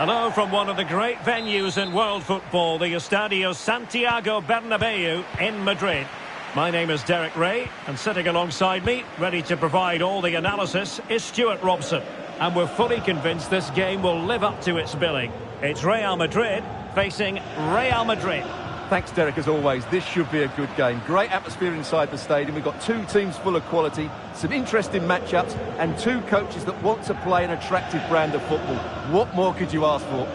Hello from one of the great venues in world football, the Estadio Santiago Bernabeu in Madrid. My name is Derek Ray, and sitting alongside me, ready to provide all the analysis, is Stuart Robson. And we're fully convinced this game will live up to its billing. It's Real Madrid facing Real Madrid. Thanks, Derek, as always. This should be a good game. Great atmosphere inside the stadium. We've got two teams full of quality, some interesting matchups, and two coaches that want to play an attractive brand of football. What more could you ask for?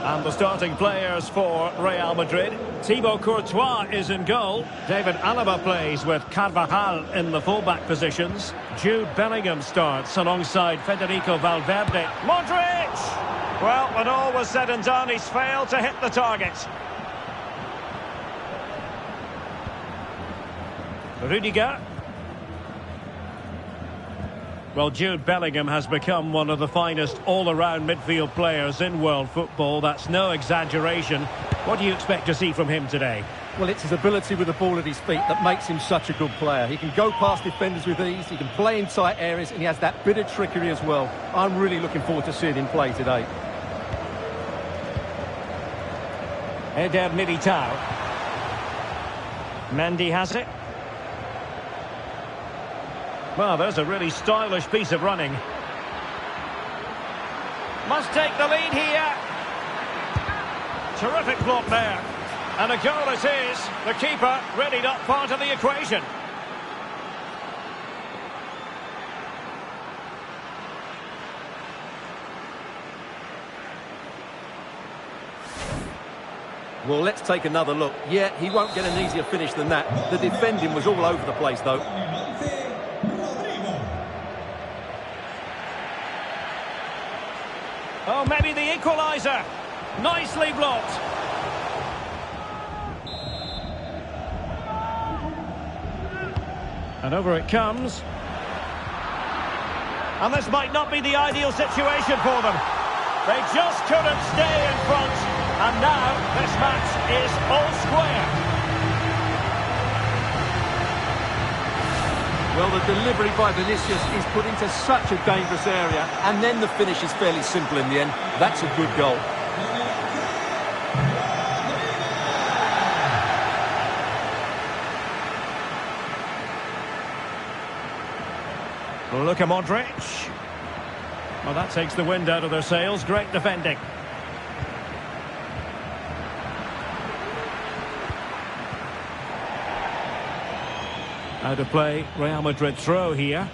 And the starting players for Real Madrid. Thibaut Courtois is in goal. David Alaba plays with Carvajal in the fullback positions. Jude Bellingham starts alongside Federico Valverde. Modric! Well, when all was said and done, he's failed to hit the target. Rudiger. Well, Jude Bellingham has become one of the finest all-around midfield players in world football. That's no exaggeration. What do you expect to see from him today? Well, it's his ability with the ball at his feet that makes him such a good player. He can go past defenders with ease, he can play in tight areas, and he has that bit of trickery as well. I'm really looking forward to seeing him play today. Eder Militao. Mendy has it. Well, there's a really stylish piece of running. Must take the lead here. Terrific block there. And a goal it is. The keeper really not part of the equation. Well, let's take another look. Yeah, he won't get an easier finish than that. The defending was all over the place, though. Oh, maybe the equaliser. Nicely blocked. And over it comes. And this might not be the ideal situation for them. They just couldn't stay in front. And now this match is all square. Well, the delivery by Vinicius is put into such a dangerous area, and then the finish is fairly simple in the end. That's a good goal. Luka Modric. Well, that takes the wind out of their sails. Great defending. Out of play, Real Madrid throw here.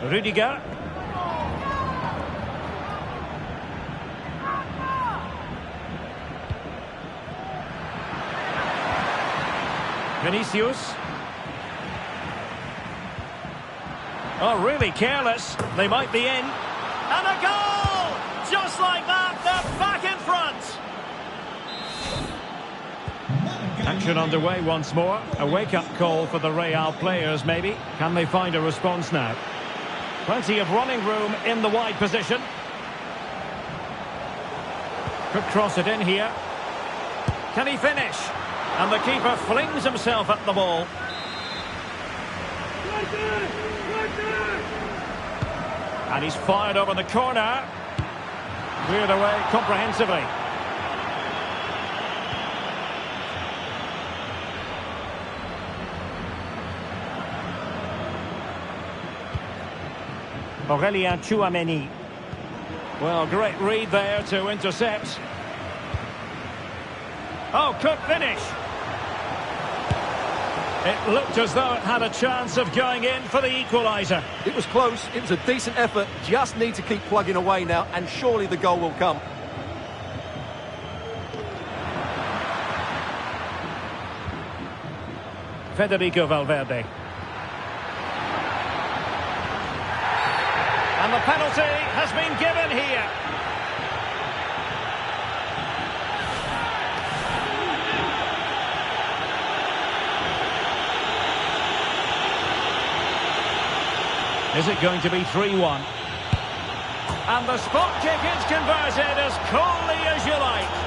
Rudiger. Vinicius. Oh, really careless. They might be in. And a goal! Just like that, they're back in front. Action underway once more. A wake-up call for the Real players, maybe. Can they find a response now? Plenty of running room in the wide position. Could cross it in here. Can he finish? And the keeper flings himself at the ball. And he's fired over the corner. Cleared away comprehensively. Aurelien Tchouameni. Well, great read there to intercept. Oh, could finish. It looked as though it had a chance of going in for the equaliser. It was close, it was a decent effort, just need to keep plugging away now, and surely the goal will come. Federico Valverde. And the penalty has been given here. Is it going to be 3-1? And the spot kick is converted as coolly as you like.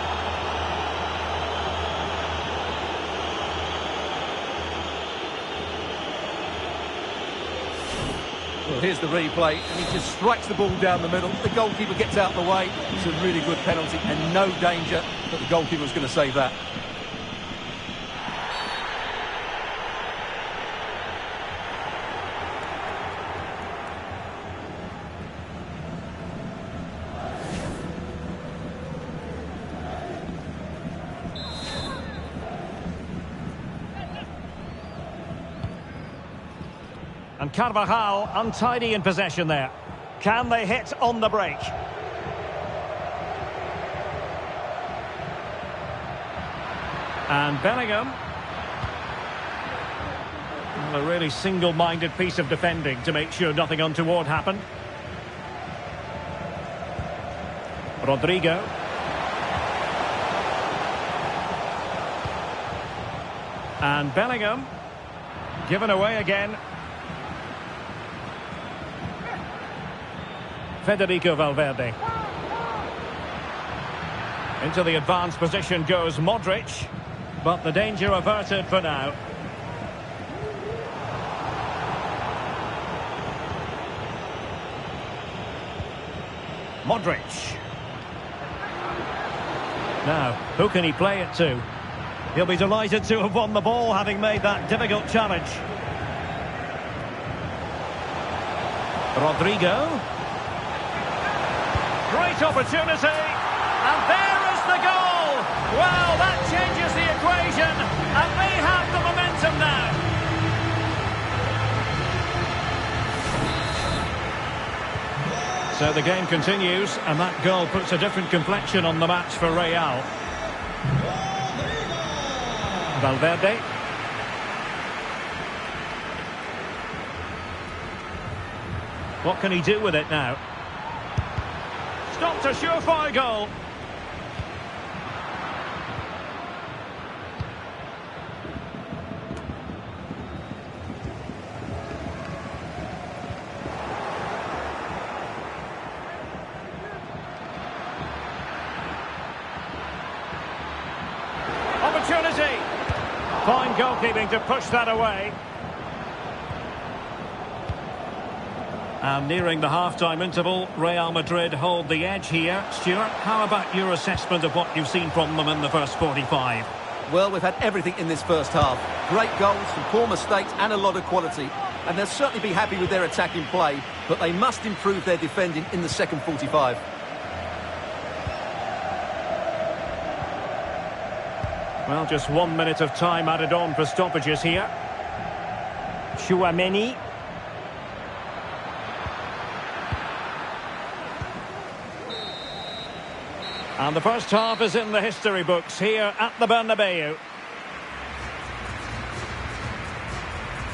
Well, here's the replay, and he just strikes the ball down the middle. The goalkeeper gets out of the way. It's a really good penalty and no danger that the goalkeeper was going to save that. And Carvajal untidy in possession there. Can they hit on the break? And Bellingham. Well, a really single-minded piece of defending to make sure nothing untoward happened. Rodrigo. And Bellingham. Given away again. Federico Valverde. Into the advanced position goes Modric, but the danger averted for now. Modric. Now, who can he play it to? He'll be delighted to have won the ball, having made that difficult challenge. Rodrigo. Great opportunity, and there is the goal! Well, that changes the equation, and they have the momentum now. So the game continues, and that goal puts a different complexion on the match for Real. Valverde. What can he do with it now? Stopped a surefire goal. Opportunity. Fine goalkeeping to push that away. And nearing the half-time interval, Real Madrid hold the edge here. Stuart, how about your assessment of what you've seen from them in the first 45? Well, we've had everything in this first half. Great goals, some poor mistakes and a lot of quality. And they'll certainly be happy with their attacking play, but they must improve their defending in the second 45. Well, just 1 minute of time added on for stoppages here. Tchouaméni. And the first half is in the history books here at the Bernabeu.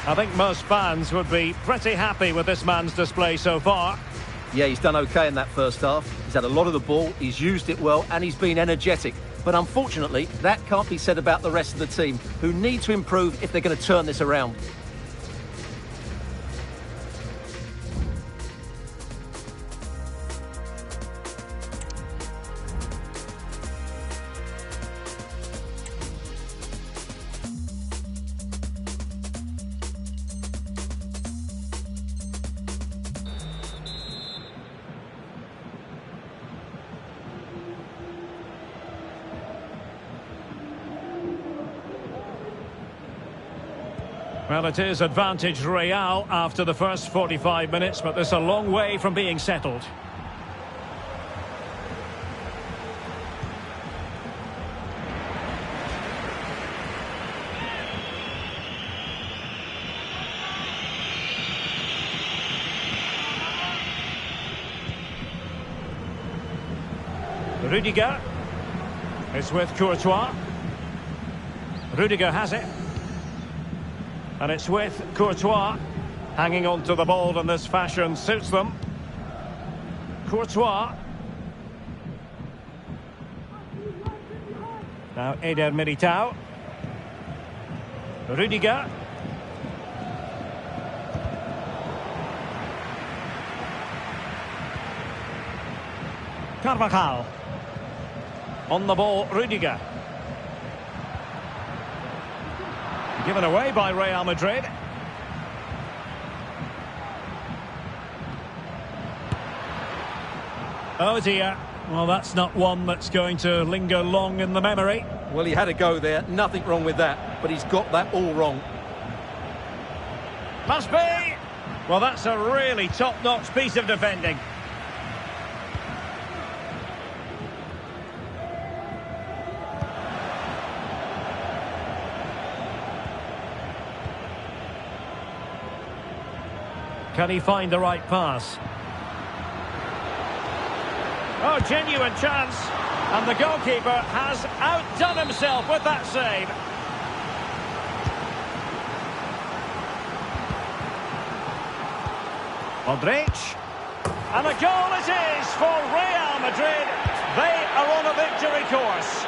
I think most fans would be pretty happy with this man's display so far. Yeah, he's done okay in that first half. He's had a lot of the ball, he's used it well, and he's been energetic. But unfortunately, that can't be said about the rest of the team, who need to improve if they're going to turn this around. Well, it is advantage Real after the first 45 minutes, but there's a long way from being settled. Rudiger is with Courtois. Rudiger has it. And it's with Courtois. Hanging on to the ball in this fashion suits them. Courtois. Now Eder Militao. Rudiger. Carvajal. On the ball, Rudiger. Given away by Real Madrid. Oh dear. Well, that's not one that's going to linger long in the memory. Well, he had a go there. Nothing wrong with that. But he's got that all wrong. Must be. Well, that's a really top-notch piece of defending. Can he find the right pass? Oh, genuine chance. And the goalkeeper has outdone himself with that save. Modric. And a goal it is for Real Madrid. They are on a victory course.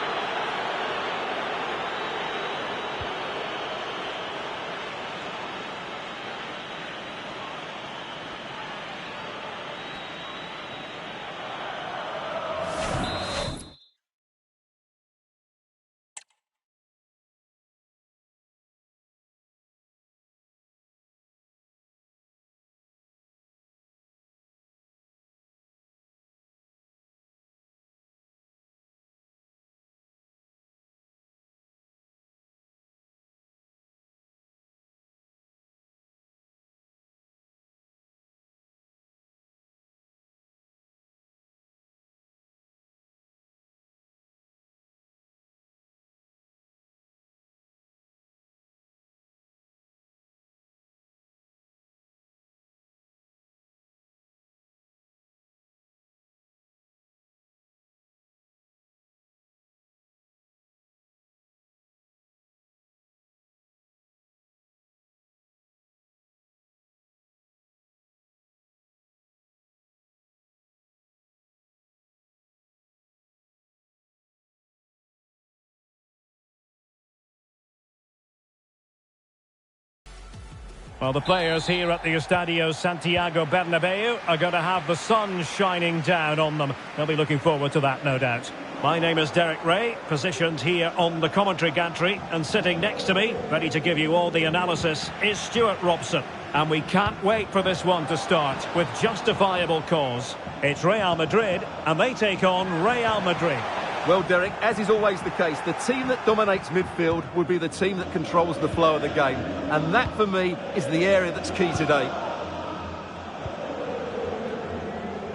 Well, the players here at the Estadio Santiago Bernabeu are going to have the sun shining down on them. They'll be looking forward to that, no doubt. My name is Derek Ray, positioned here on the commentary gantry, and sitting next to me, ready to give you all the analysis, is Stuart Robson. And we can't wait for this one to start with justifiable cause. It's Real Madrid, and they take on Real Madrid. Well, Derek, as is always the case, the team that dominates midfield would be the team that controls the flow of the game. And that, for me, is the area that's key today.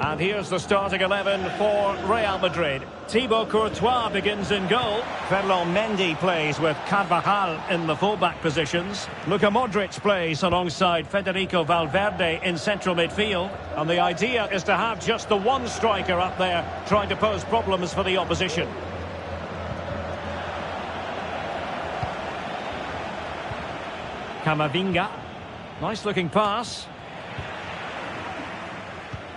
And here's the starting 11 for Real Madrid. Thibaut Courtois begins in goal. Ferland Mendy plays with Carvajal in the fullback positions. Luka Modric plays alongside Federico Valverde in central midfield. And the idea is to have just the one striker up there trying to pose problems for the opposition. Camavinga. Nice looking pass.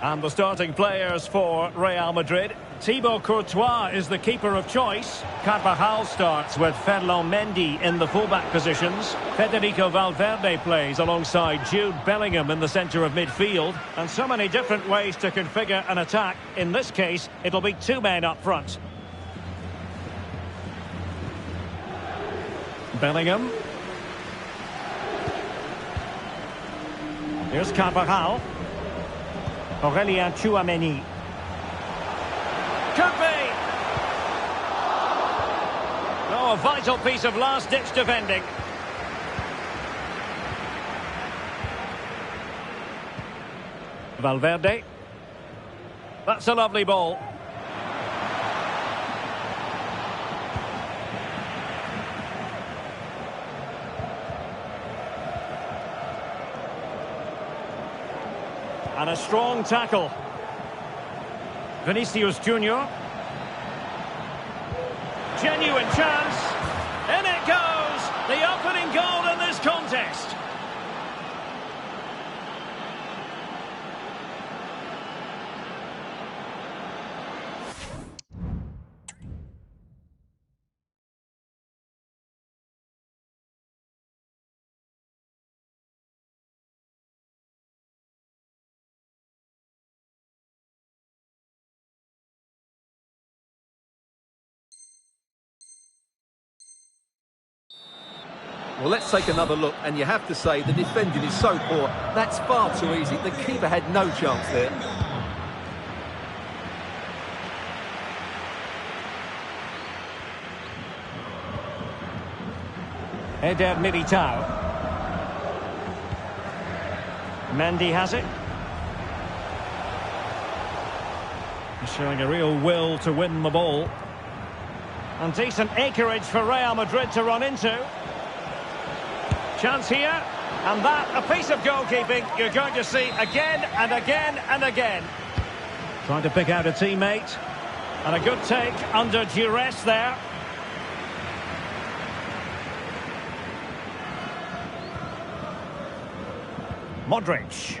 And the starting players for Real Madrid. Thibaut Courtois is the keeper of choice. Carvajal starts with Ferland Mendy in the fullback positions. Federico Valverde plays alongside Jude Bellingham in the centre of midfield. And so many different ways to configure an attack. In this case, it'll be two men up front. Bellingham. Here's Carvajal. Aurelien Tchouameni. Could be. Oh, a vital piece of last-ditch defending. Valverde. That's a lovely ball. And a strong tackle. Vinicius Junior. Genuine chance. In it goes. The opening goal in this contest. Well, let's take another look, and you have to say the defending is so poor. That's far too easy. The keeper had no chance there. Eder Militao. Mendy has it. He's showing a real will to win the ball. And decent acreage for Real Madrid to run into. Chance here. And that, a piece of goalkeeping you're going to see again and again and again. Trying to pick out a teammate. And a good take under duress there. Modric.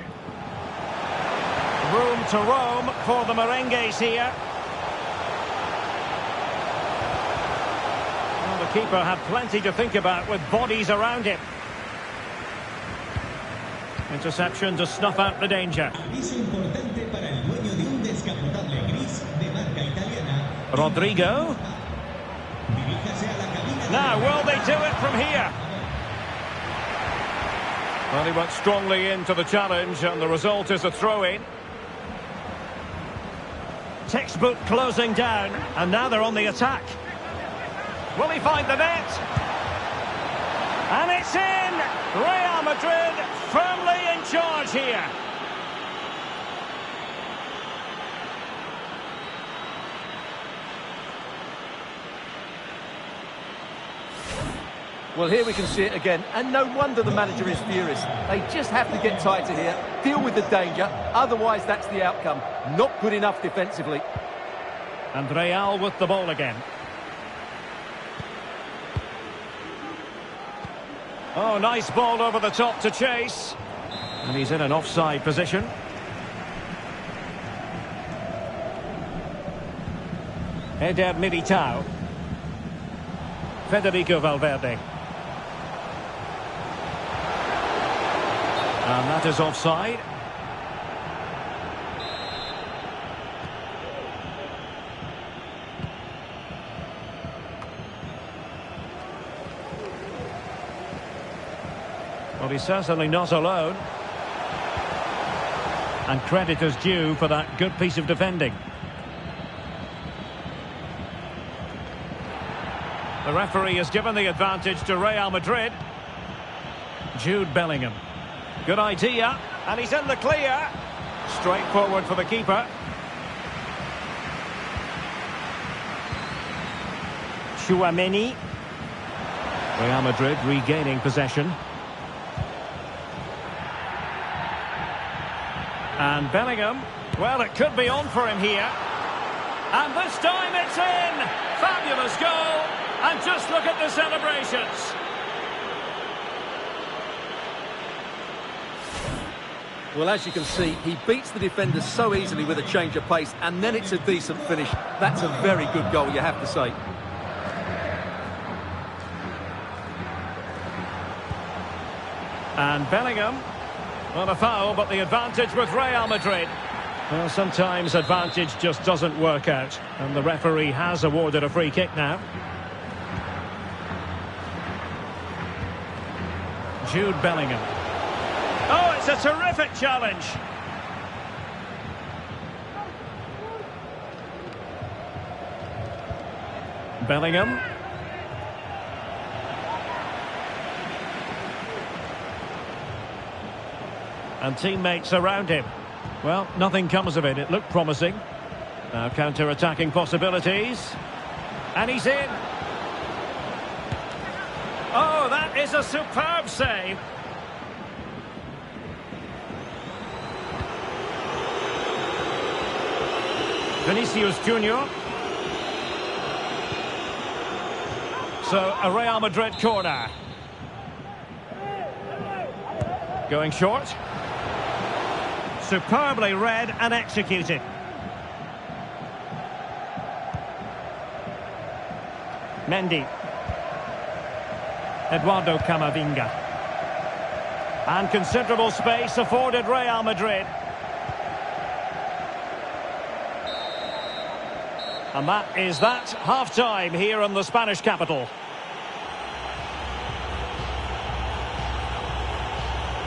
Room to roam for the merengues here. Well, the keeper had plenty to think about with bodies around him. Interception to snuff out the danger. Rodrigo. Now, will they do it from here? Well, he went strongly into the challenge, and the result is a throw-in. Textbook closing down, and now they're on the attack. Will he find the net? And it's in! Real Madrid firmly in charge here. Well, here we can see it again, and no wonder the manager is furious. They just have to get tighter here, deal with the danger, otherwise that's the outcome. Not good enough defensively. And Real with the ball again. Oh, nice ball over the top to chase. And he's in an offside position. Eder Militao. Federico Valverde. And that is offside. Well, he's certainly not alone. And credit is due for that good piece of defending. The referee has given the advantage to Real Madrid. Jude Bellingham. Good idea. And he's in the clear. Straight forward for the keeper. Tchouaméni. Real Madrid regaining possession. And Bellingham. Well, it could be on for him here. And this time it's in. Fabulous goal. And just look at the celebrations. Well, as you can see, he beats the defender so easily with a change of pace, and then it's a decent finish. That's a very good goal, you have to say. And Bellingham. Well, a foul, but the advantage with Real Madrid. Well, sometimes advantage just doesn't work out. And the referee has awarded a free kick now. Jude Bellingham. Oh, it's a terrific challenge. Bellingham. And teammates around him. Well, nothing comes of it. It looked promising. Now counter-attacking possibilities. And he's in. Oh, that is a superb save. Vinicius Junior. So, a Real Madrid corner. Going short. Superbly read and executed. Mendy. Eduardo Camavinga. And considerable space afforded Real Madrid. And that is that, half-time here in the Spanish capital.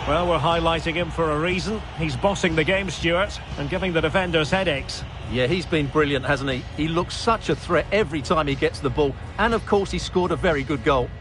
Well, we're highlighting him for a reason. He's bossing the game, Stuart, and giving the defenders headaches. Yeah, he's been brilliant, hasn't he? He looks such a threat every time he gets the ball. And, of course, he scored a very good goal.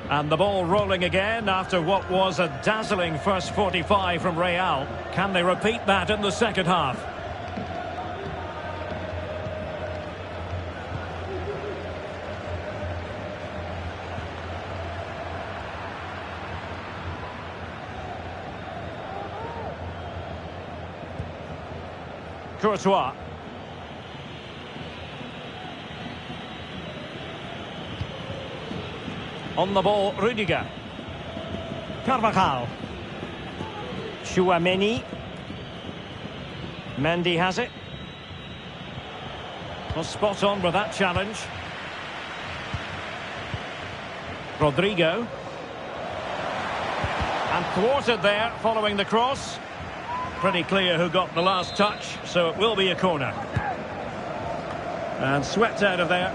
And the ball rolling again after what was a dazzling first 45 from Real. Can they repeat that in the second half? Courtois. On the ball, Rudiger. Carvajal. Tchouaméni. Mendy has it. Well, spot on with that challenge. Rodrigo. And thwarted there following the cross. Pretty clear who got the last touch, so it will be a corner. And swept out of there.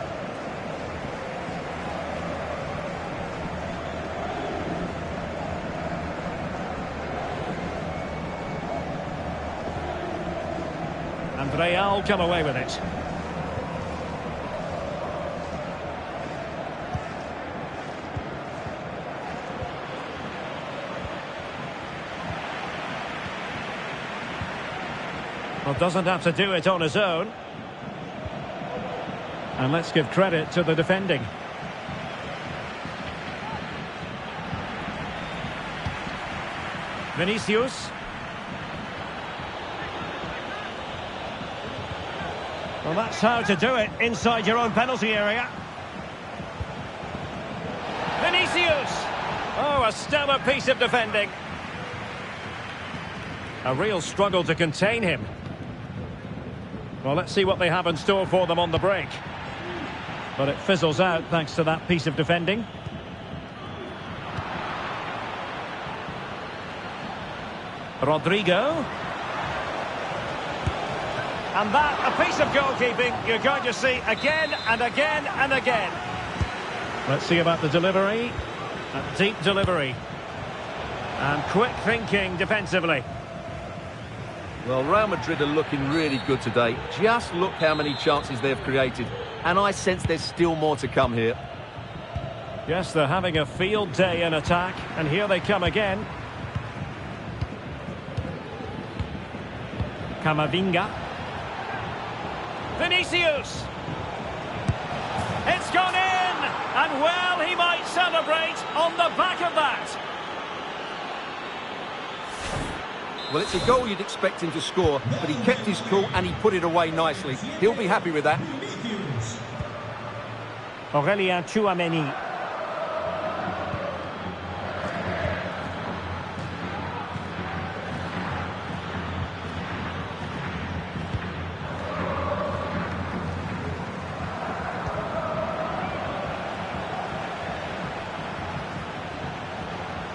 And Real come away with it. Well, doesn't have to do it on his own. And let's give credit to the defending. Vinicius. Well, that's how to do it inside your own penalty area. Vinicius! Oh, a stellar piece of defending. A real struggle to contain him. Well, let's see what they have in store for them on the break. But it fizzles out thanks to that piece of defending. Rodrigo. And that, a piece of goalkeeping you're going to see again and again and again. Let's see about the delivery. A deep delivery. And quick thinking defensively. Well, Real Madrid are looking really good today. Just look how many chances they've created. And I sense there's still more to come here. Yes, they're having a field day in attack. And here they come again. Camavinga. Vinicius! It's gone in! And well, he might celebrate on the back of that. Well, it's a goal you'd expect him to score, but he kept his cool and he put it away nicely. He'll be happy with that. Aurélien Tchouaméni.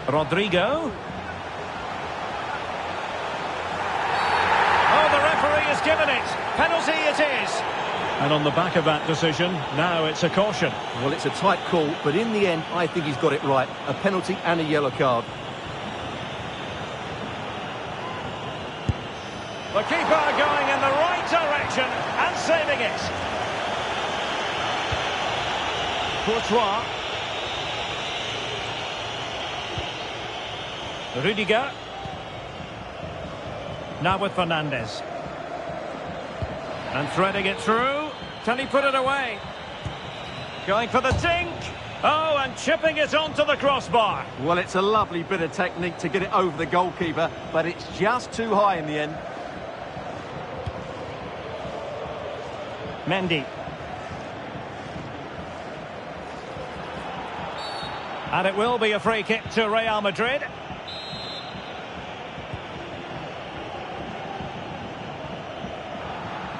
Rodrigo. Given it. Penalty it is. And on the back of that decision, now it's a caution. Well, it's a tight call, but in the end, I think he's got it right. A penalty and a yellow card. The keeper going in the right direction and saving it. Courtois. Rudiger. Now with Fernandes. And threading it through. Can he put it away? Going for the dink. Oh, and chipping it onto the crossbar. Well, it's a lovely bit of technique to get it over the goalkeeper, but it's just too high in the end. Mendy. And it will be a free kick to Real Madrid.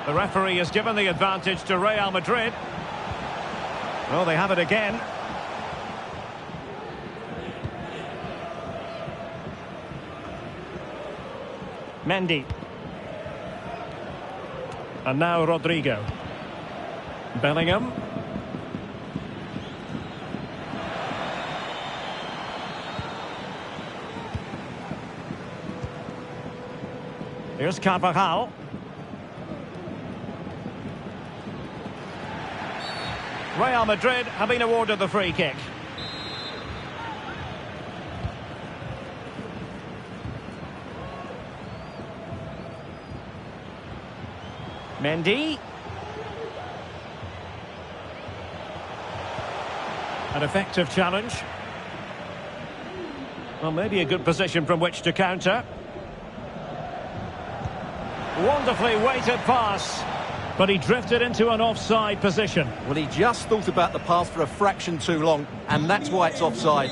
The referee has given the advantage to Real Madrid. Well, they have it again. Mendy. And now Rodrigo. Bellingham. Here's Carvajal. Real Madrid have been awarded the free kick. Mendy. An effective challenge. Well, maybe a good position from which to counter. Wonderfully weighted pass. But he drifted into an offside position. Well, he just thought about the pass for a fraction too long, and that's why it's offside.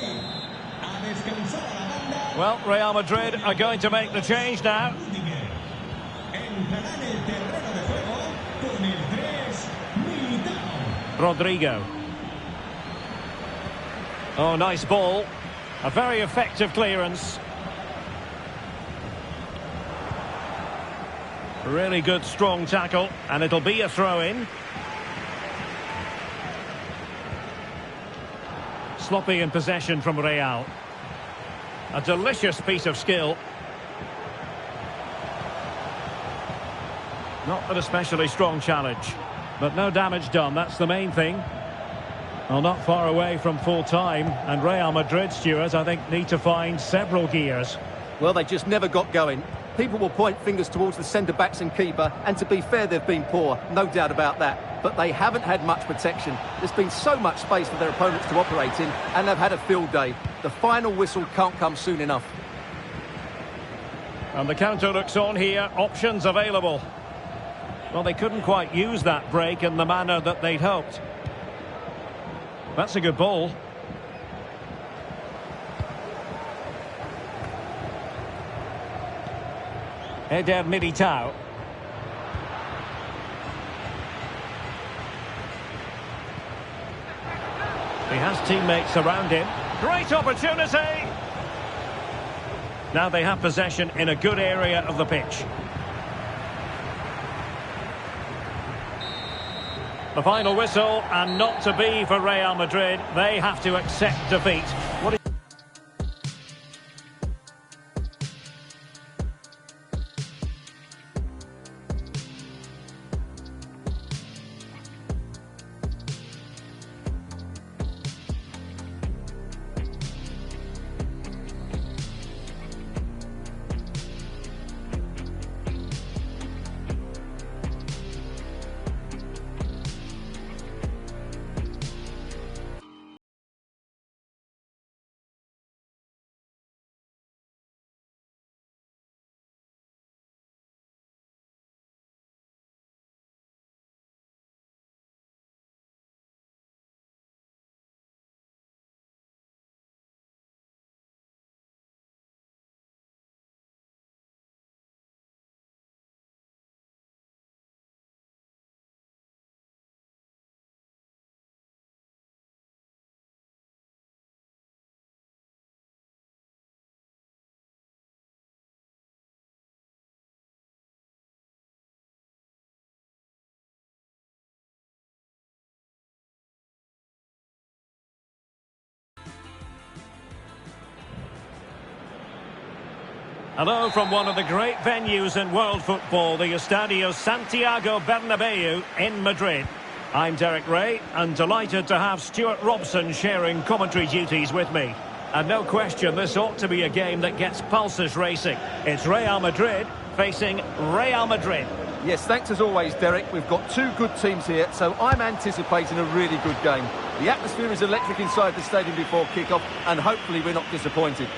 Well, Real Madrid are going to make the change now. Rodrigo. Oh, nice ball. A very effective clearance. Really good, strong tackle, and it'll be a throw-in. Sloppy in possession from Real. A delicious piece of skill. Not an especially strong challenge, but no damage done, that's the main thing. Well, not far away from full time, and Real Madrid, Stuart, I think, need to find several gears. Well, they just never got going. People will point fingers towards the centre-backs and keeper, and to be fair, they've been poor, no doubt about that. But they haven't had much protection. There's been so much space for their opponents to operate in, and they've had a field day. The final whistle can't come soon enough. And the counter looks on here, options available. Well, they couldn't quite use that break in the manner that they'd hoped. That's a good ball. Eder Militao. He has teammates around him. Great opportunity! Now they have possession in a good area of the pitch. The final whistle, and not to be for Real Madrid. They have to accept defeat. Hello from one of the great venues in world football, the Estadio Santiago Bernabéu in Madrid. I'm Derek Ray, and delighted to have Stuart Robson sharing commentary duties with me. And no question, this ought to be a game that gets pulses racing. It's Real Madrid facing Real Madrid. Yes, thanks as always, Derek. We've got two good teams here, so I'm anticipating a really good game. The atmosphere is electric inside the stadium before kick-off, and hopefully we're not disappointed.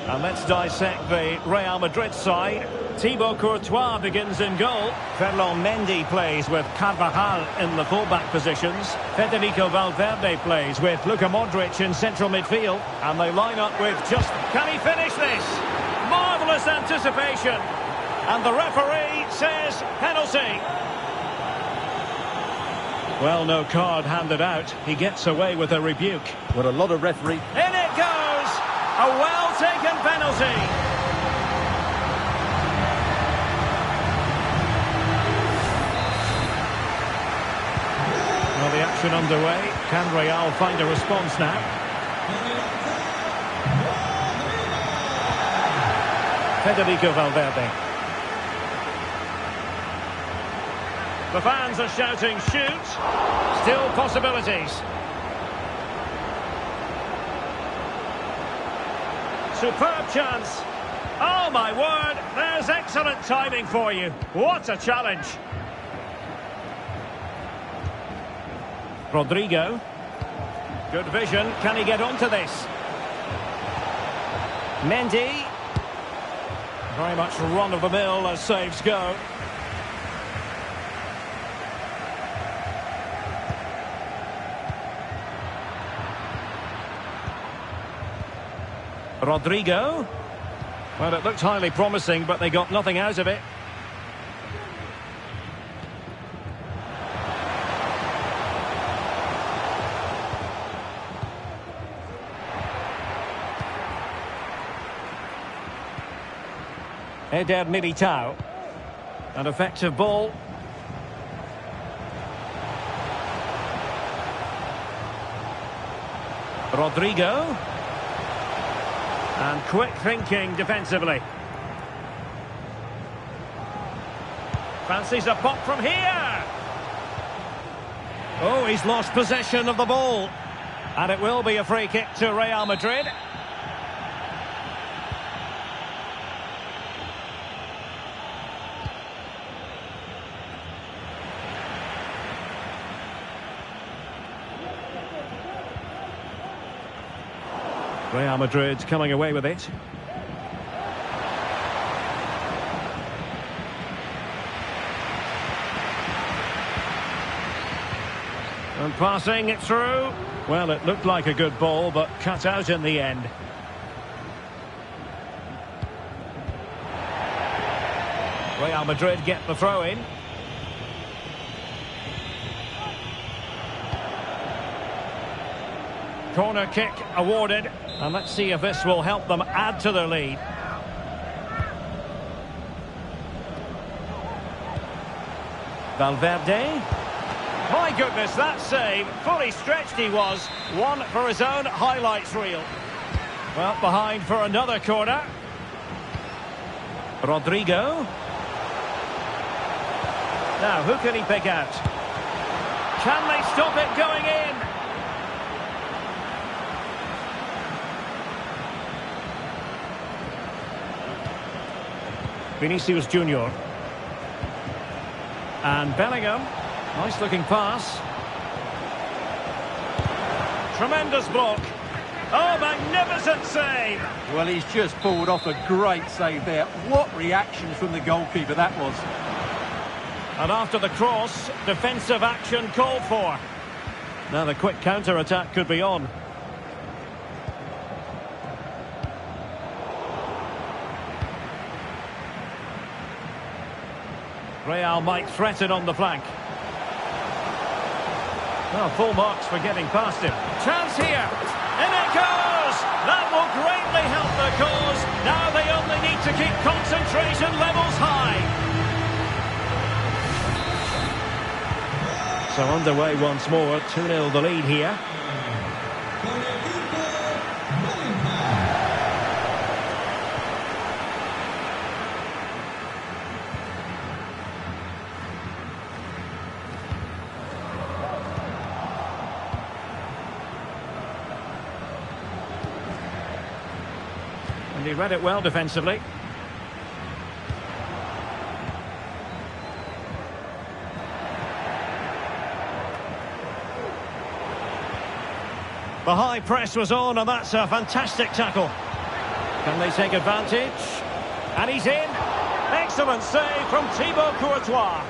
And let's dissect the Real Madrid side. Thibaut Courtois begins in goal. Ferland Mendy plays with Carvajal in the full-back positions. Federico Valverde plays with Luka Modric in central midfield. And they line up with just... Can he finish this? Marvellous anticipation. And the referee says penalty. Well, no card handed out. He gets away with a rebuke. What a lot of referee. In it goes! A well-taken penalty. Well, the action underway. Can Real find a response now? Federico Valverde. The fans are shouting, shoot! Still possibilities. Superb chance. Oh, my word! There's excellent timing for you. What a challenge. Rodrigo. Good vision. Can he get onto this? Mendy. Very much run-of-the-mill as saves go. Rodrigo. Well, it looked highly promising, but they got nothing out of it. Eder Militao. An effective ball. Rodrigo. And quick thinking defensively. Fancies a pop from here. Oh, he's lost possession of the ball. And it will be a free kick to Real Madrid. Real Madrid coming away with it. And passing it through. Well, it looked like a good ball, but cut out in the end. Real Madrid get the throw in. Corner kick awarded. And let's see if this will help them add to their lead. Valverde. My goodness, that save. Fully stretched he was. One for his own highlights reel. Well, behind for another corner. Rodrigo. Now, who can he pick out? Can they stop it going in? Vinicius Junior. And Bellingham. Nice looking pass. Tremendous block. Oh, magnificent save. Well, he's just pulled off a great save there. What reaction from the goalkeeper that was. And after the cross, defensive action called for. Now the quick counter-attack could be on. Real might threaten on the flank. Well, full marks for getting past him. Chance here. In it goes! That will greatly help their cause. Now they only need to keep concentration levels high. So underway once more. 2-0 the lead here. And he read it well defensively. The high press was on, and that's a fantastic tackle. Can they take advantage? And he's in. Excellent save from Thibaut Courtois.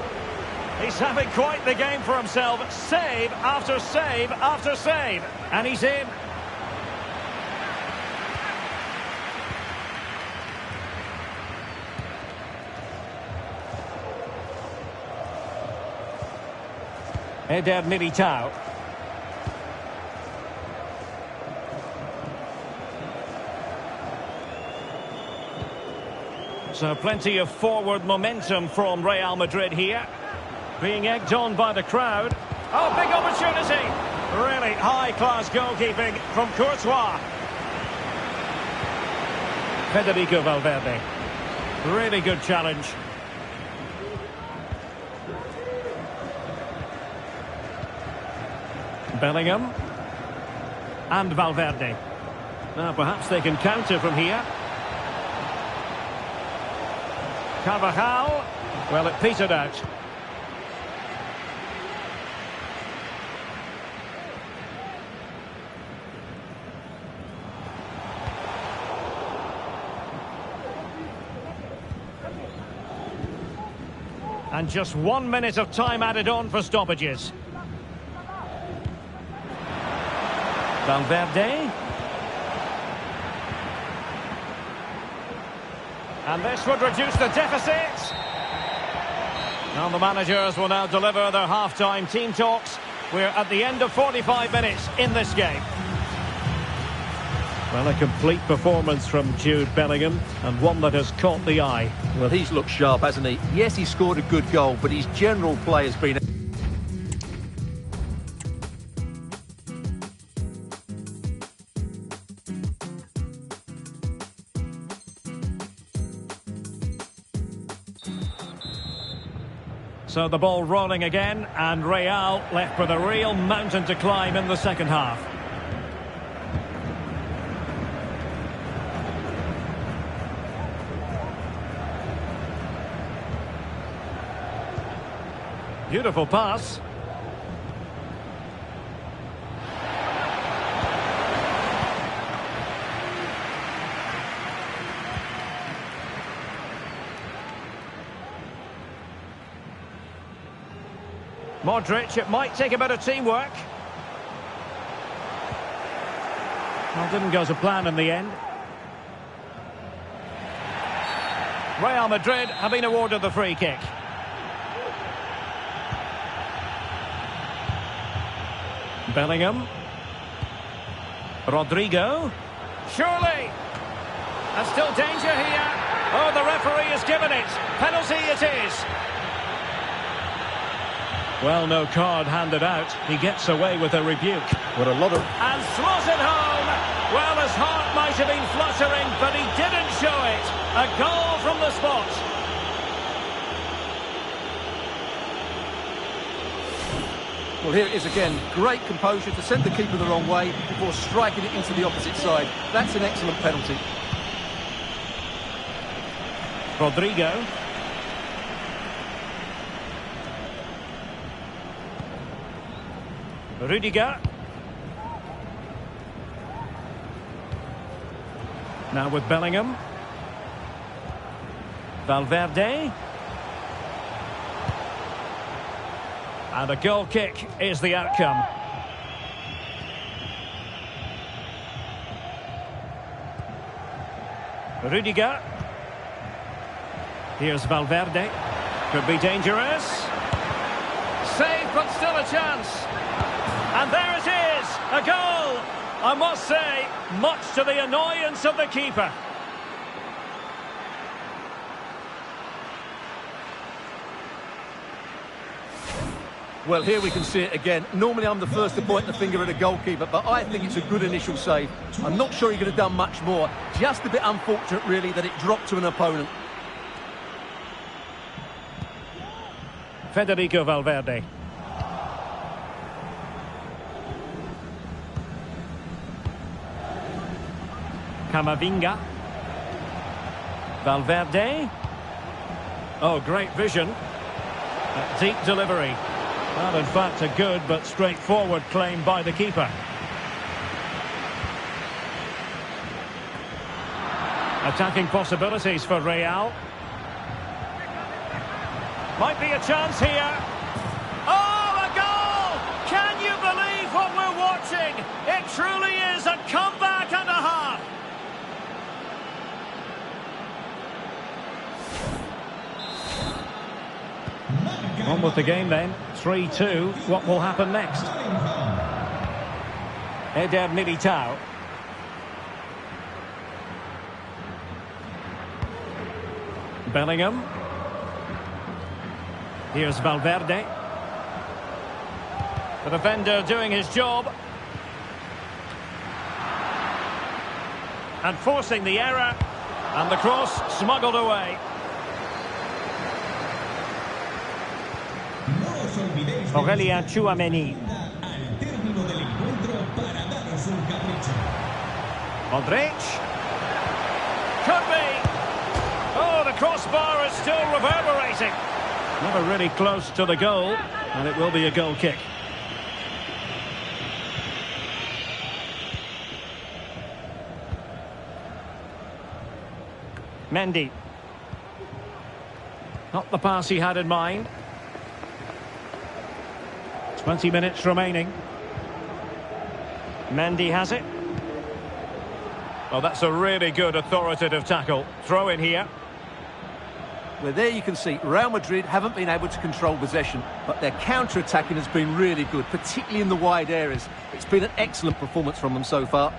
He's having quite the game for himself. Save after save after save. And he's in. Eder Militao. So plenty of forward momentum from Real Madrid here. Being egged on by the crowd. Oh, big opportunity. Really high-class goalkeeping from Courtois. Federico Valverde. Really good challenge. Bellingham. And Valverde. Now perhaps they can counter from here. Carvajal. Well, it petered out. And just 1 minute of time added on for stoppages. Valverde. And this would reduce the deficit. And the managers will now deliver their half-time team talks. We're at the end of 45 minutes in this game. Well, a complete performance from Jude Bellingham, and one that has caught the eye. Well, he's looked sharp, hasn't he? Yes, he scored a good goal, but his general play has been... So the ball rolling again, and Real left with a real mountain to climb in the second half. Beautiful pass. Modric, it might take a bit of teamwork. Well, didn't go to plan in the end. Real Madrid have been awarded the free kick. Bellingham. Rodrigo. Surely. And still danger here. Oh, the referee has given it. Penalty it is. Well, no card handed out. He gets away with a rebuke. What a lot of... And slots it home. Well, his heart might have been fluttering, but he didn't show it. A goal from the spot. Well, here it is again. Great composure to send the keeper the wrong way before striking it into the opposite side. That's an excellent penalty. Rodrigo. Rudiger. Now with Bellingham. Valverde. And a goal kick is the outcome. Rudiger. Here's Valverde. Could be dangerous. Save, but still a chance. And there it is, a goal. I must say, much to the annoyance of the keeper. Well, here we can see it again. Normally I'm the first to point the finger at a goalkeeper, but I think it's a good initial save. I'm not sure he could have done much more. Just a bit unfortunate, really, that it dropped to an opponent. Federico Valverde. Camavinga. Valverde. Oh, great vision. A deep delivery. Well, in fact, a good but straightforward claim by the keeper. Attacking possibilities for Real. Might be a chance here. Oh, a goal! Can you believe what we're watching? It truly is a comeback and a half. On with the game then. 3-2. What will happen next? Eder Militao. Bellingham. Here's Valverde. The defender doing his job. And forcing the error. And the cross smuggled away. Aurelien Tchouameni. Modric. Could be. Oh, the crossbar is still reverberating. Never really close to the goal, and it will be a goal kick. Mendy. Not the pass he had in mind. 20 minutes remaining. Mendy has it. Well, that's a really good authoritative tackle. Throw in here. Well, there you can see Real Madrid haven't been able to control possession, but their counter-attacking has been really good, particularly in the wide areas. It's been an excellent performance from them so far.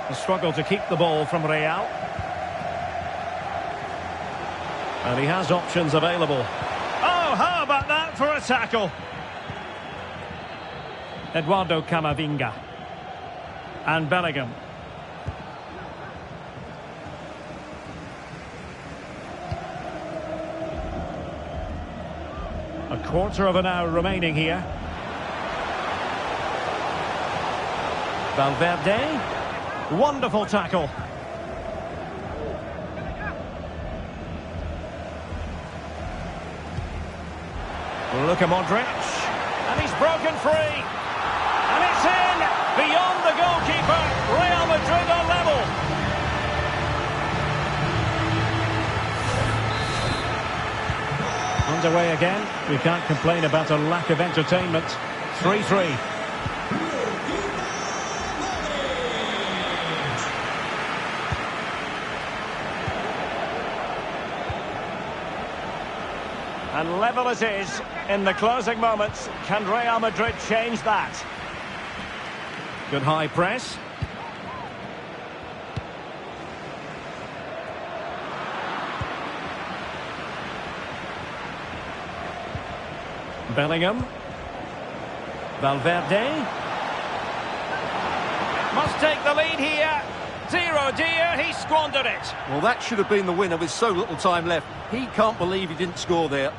A struggle to keep the ball from Real. And he has options available. Oh, how about that for a tackle? Eduardo Camavinga. And Bellingham. A quarter of an hour remaining here. Valverde. Wonderful tackle. Luka Modric. And he's broken free. And it's in! Beyond the goalkeeper. Real Madrid are level. Underway again. We can't complain about a lack of entertainment. 3-3. And level it is in the closing moments. Can Real Madrid change that? Good high press. Bellingham. Valverde. Must take the lead here. 0-0, he squandered it. Well, that should have been the winner with so little time left. He can't believe he didn't score there.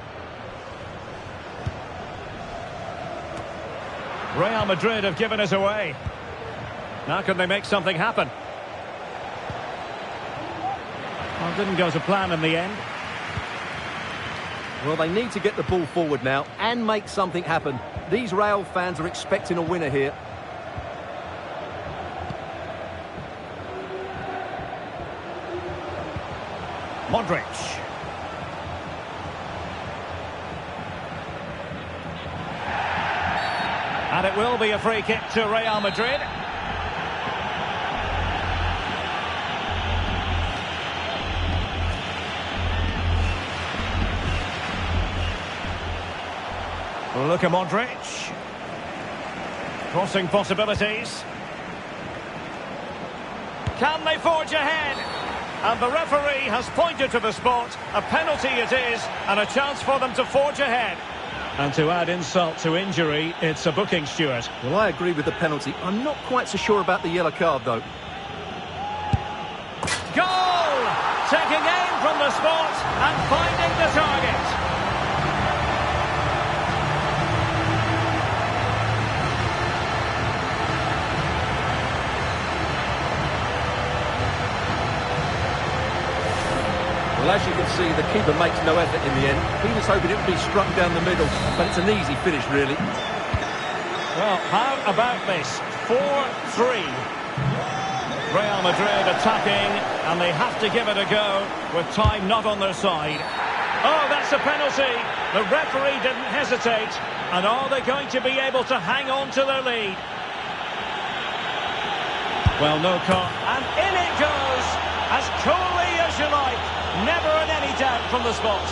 Real Madrid have given us away. Now can they make something happen? Well, didn't go to plan in the end. Well, they need to get the ball forward now and make something happen. These Real fans are expecting a winner here. Modric. And it will be a free kick to Real Madrid. Luka Modric. Crossing possibilities. Can they forge ahead? And the referee has pointed to the spot. A penalty it is, and a chance for them to forge ahead. And to add insult to injury, it's a booking, Stuart. Well, I agree with the penalty. I'm not quite so sure about the yellow card, though. Goal! Taking aim from the spot and finding the target. Well, as you can see, the keeper makes no effort in the end. He was hoping it would be struck down the middle, but it's an easy finish, really. Well, how about this? 4-3. Real Madrid attacking, and they have to give it a go with time not on their side. Oh, that's a penalty. The referee didn't hesitate. And are they going to be able to hang on to their lead? Well, no call. And in it goes, as coolly as you like. Never in any doubt from the spot.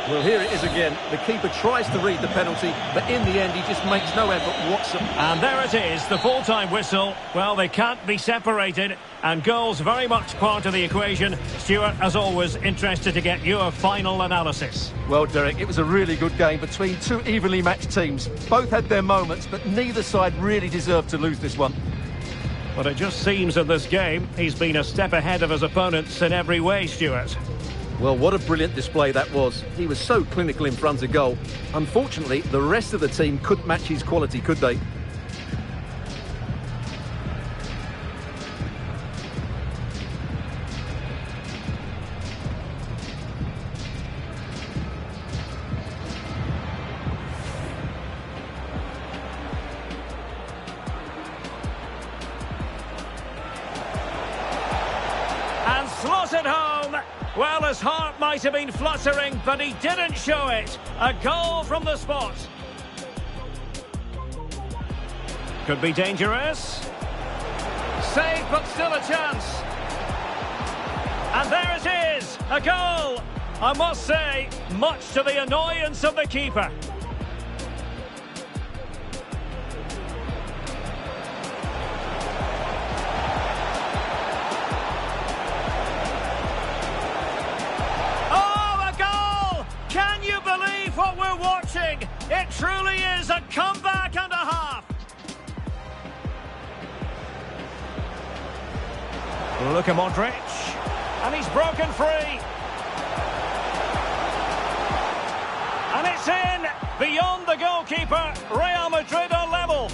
Well, here it is again. The keeper tries to read the penalty, but in the end, he just makes no effort whatsoever. And there it is, the full-time whistle. Well, they can't be separated, and goals very much part of the equation. Stuart, as always, interested to get your final analysis. Well, Derek, it was a really good game between two evenly matched teams. Both had their moments, but neither side really deserved to lose this one. But it just seems in this game, he's been a step ahead of his opponents in every way, Stuart. Well, what a brilliant display that was. He was so clinical in front of goal. Unfortunately, the rest of the team couldn't match his quality, could they? And slotted home. Well, his heart might have been fluttering, but he didn't show it. A goal from the spot. Could be dangerous. Save, but still a chance. And there it is, a goal. I must say, much to the annoyance of the keeper. What we're watching, it truly is a comeback and a half. Look at Modric, and he's broken free. And it's in, beyond the goalkeeper. Real Madrid are level.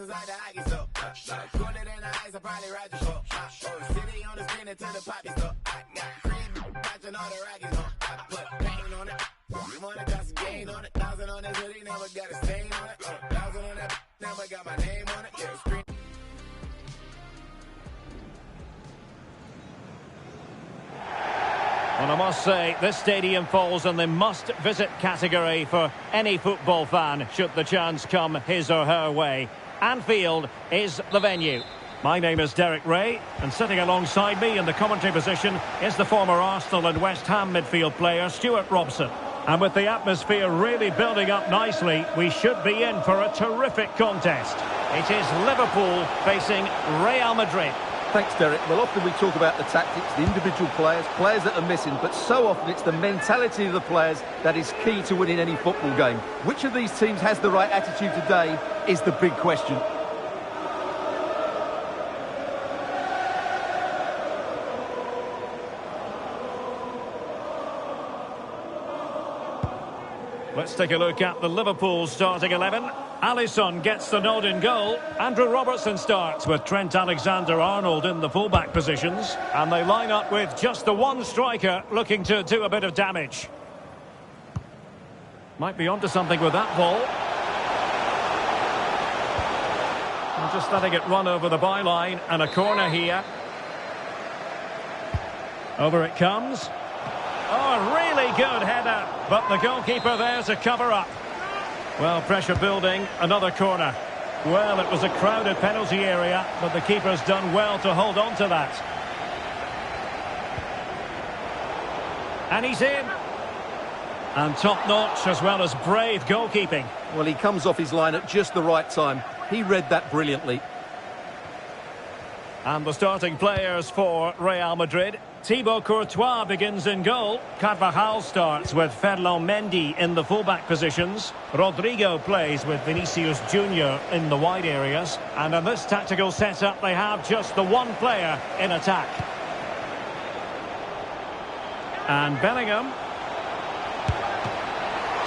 Like the hockey stuff. Cooler than the ice, I probably ride the shop. City on the screen until the poppy stuff. I got cream, watching all the Rockies on. I put paint on it. Money got some gain on it. 1,000 on that hoodie, never got a stain on it. 1,000 on that, never got my name on it. Yeah, screen. Well, I must say, this stadium falls in the must-visit category for any football fan, should the chance come his or her way. Anfield is the venue. My name is Derek Ray, and sitting alongside me in the commentary position is the former Arsenal and West Ham midfield player, Stuart Robson. And with the atmosphere really building up nicely, we should be in for a terrific contest. It is Liverpool facing Real Madrid. Thanks, Derek. Well, often we talk about the tactics, the individual players that are missing, but so often it's the mentality of the players that is key to winning any football game. Which of these teams has the right attitude today is the big question. Let's take a look at the Liverpool starting 11. Alisson gets the nod in goal. Andrew Robertson starts with Trent Alexander-Arnold in the fullback positions. And they line up with just the one striker looking to do a bit of damage. Might be onto something with that ball. And just letting it run over the byline, and a corner here. Over it comes. Oh, really good header, but the goalkeeper there to cover up. Well, pressure building, another corner. Well, it was a crowded penalty area, but the keeper's done well to hold on to that. And he's in. And top-notch as well as brave goalkeeping. Well, he comes off his line at just the right time. He read that brilliantly. And the starting players for Real Madrid. Thibaut Courtois begins in goal. Carvajal starts with Ferland Mendy in the fullback positions. Rodrigo plays with Vinicius Junior in the wide areas. And in this tactical setup, they have just the one player in attack. And Bellingham.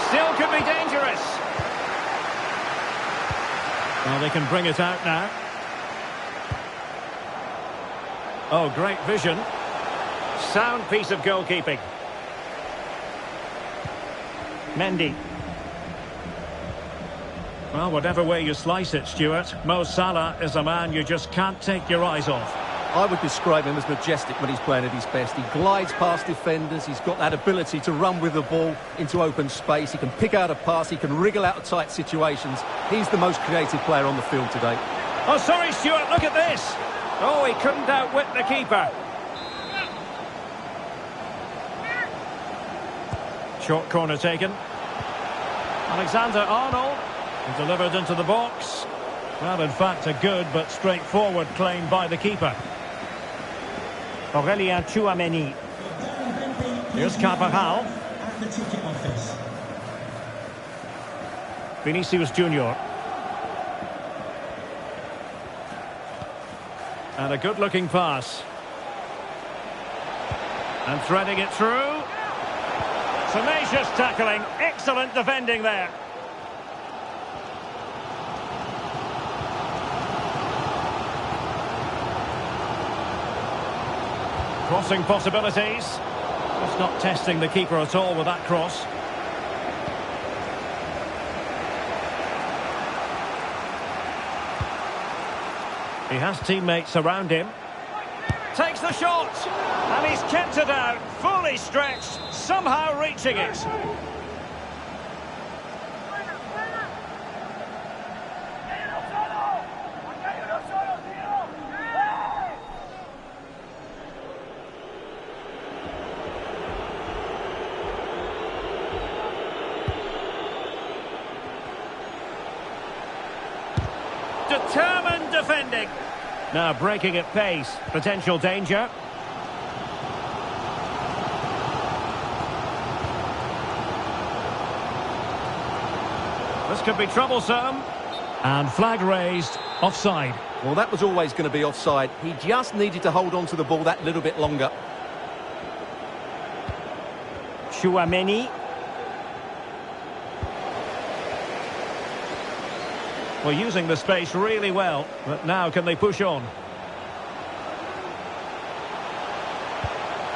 Still could be dangerous. Well, they can bring it out now. Oh, great vision. Sound piece of goalkeeping. Mendy. Well, whatever way you slice it, Stuart, Mo Salah is a man you just can't take your eyes off. I would describe him as majestic when he's playing at his best. He glides past defenders. He's got that ability to run with the ball into open space. He can pick out a pass. He can wriggle out of tight situations. He's the most creative player on the field today. Oh, sorry, Stuart, look at this. Oh, he couldn't outwit the keeper. Short corner taken. Alexander-Arnold. He delivered into the box. Well, in fact, a good but straightforward claim by the keeper. Aurélien Tchouameni. Here's Carvajal. Vinicius Junior. And a good-looking pass. And threading it through. Tenacious tackling. Excellent defending there. Crossing possibilities. Just not testing the keeper at all with that cross. He has teammates around him. Takes the shot. And he's kept it out. Fully stretched. Somehow reaching it. Determined defending. Now breaking at pace. Potential danger. This could be troublesome. And flag raised. Offside. Well, that was always going to be offside. He just needed to hold on to the ball that little bit longer. Tchouameni. Well, using the space really well, but now can they push on?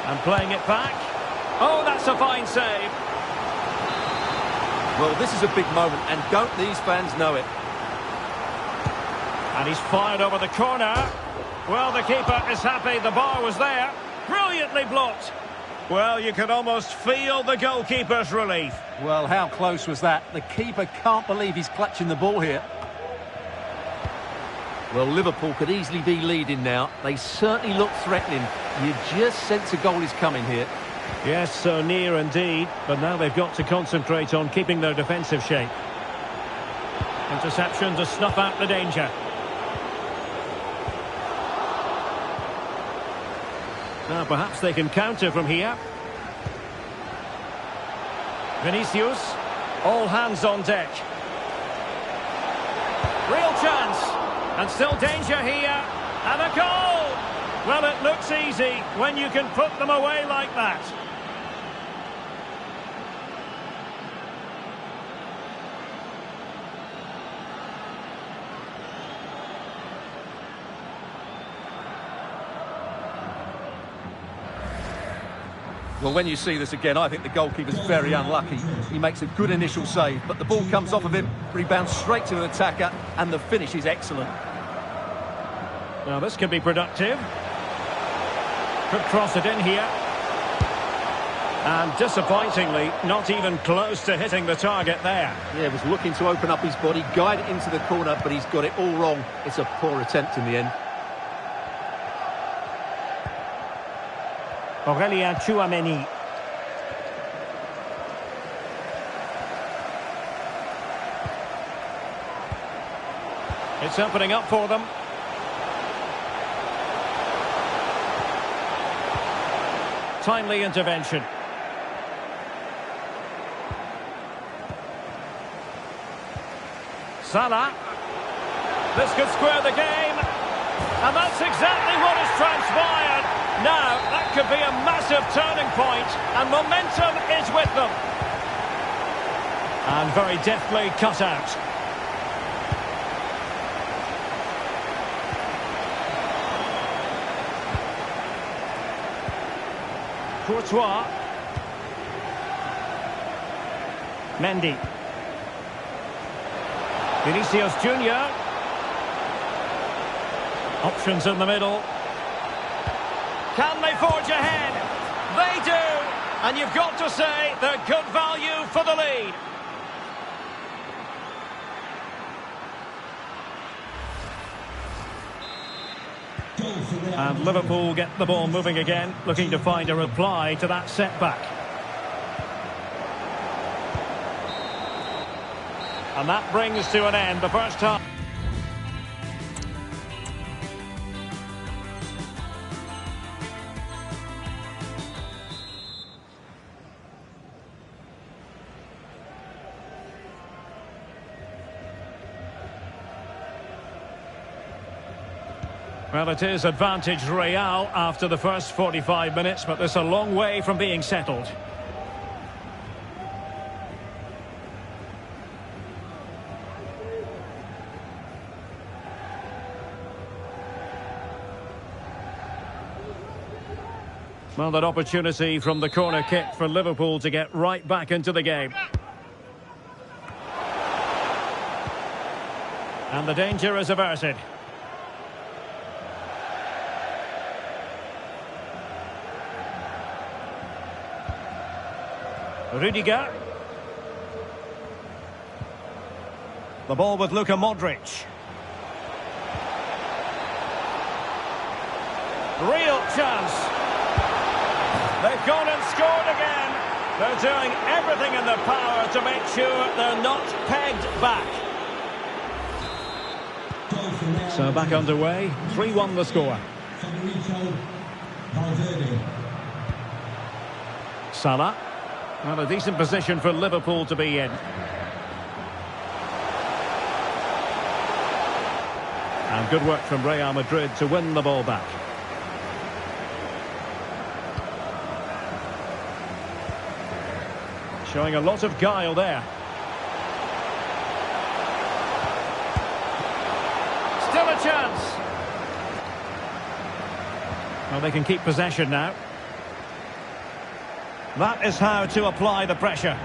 And playing it back. Oh, that's a fine save. Well, this is a big moment, and don't these fans know it? And he's fired over the corner. Well, the keeper is happy the bar was there. Brilliantly blocked. Well, you can almost feel the goalkeeper's relief. Well, how close was that? The keeper can't believe he's clutching the ball here. Well, Liverpool could easily be leading now. They certainly look threatening. You just sense a goal is coming here. Yes, so near indeed. But now they've got to concentrate on keeping their defensive shape. Interception to snuff out the danger. Now perhaps they can counter from here. Vinicius. All hands on deck. Real chance. And still danger here. And a goal! Well, it looks easy when you can put them away like that. Well, when you see this again, I think the goalkeeper's very unlucky. He makes a good initial save, but the ball comes off of him, rebounds straight to an attacker, and the finish is excellent. Now, this could be productive. Could cross it in here. And disappointingly, not even close to hitting the target there. Yeah, was looking to open up his body, guide it into the corner, but he's got it all wrong. It's a poor attempt in the end. Aurélien Tchouameni. It's opening up for them. Timely intervention. Salah. This could square the game. And that's exactly what has transpired. Now, that could be a massive turning point, and momentum is with them. And very deftly cut out. Courtois. Mendy. Vinicius Junior. Options in the middle. Can they forge ahead? They do! And you've got to say they're good value for the lead. And Liverpool get the ball moving again, looking to find a reply to that setback. And that brings to an end the first half. Well, it is advantage Real after the first 45 minutes, but there's a long way from being settled. Well, that opportunity from the corner kick for Liverpool to get right back into the game. And the danger is averted. Rudiger. The ball with Luka Modric. Real chance. They've gone and scored again. They're doing everything in their power to make sure they're not pegged back. So back underway. 3-1 the score. Salah. Well, a decent position for Liverpool to be in. And good work from Real Madrid to win the ball back. Showing a lot of guile there. Still a chance. Well, they can keep possession now. That is how to apply the pressure.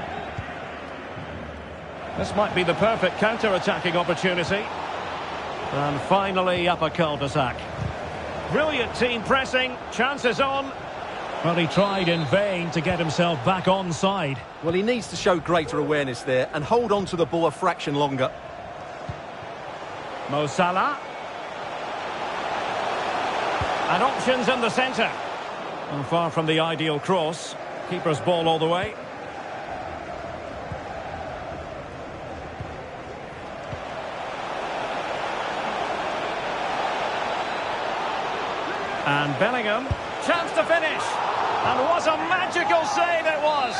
This might be the perfect counter-attacking opportunity. And finally up a cul-de-sac. Brilliant team pressing. Chances on. Well, he tried in vain to get himself back onside. Well, he needs to show greater awareness there and hold on to the ball a fraction longer. Mo Salah. And options in the centre. And far from the ideal cross. Keeper's ball all the way. And Bellingham, chance to finish. And what a magical save it was.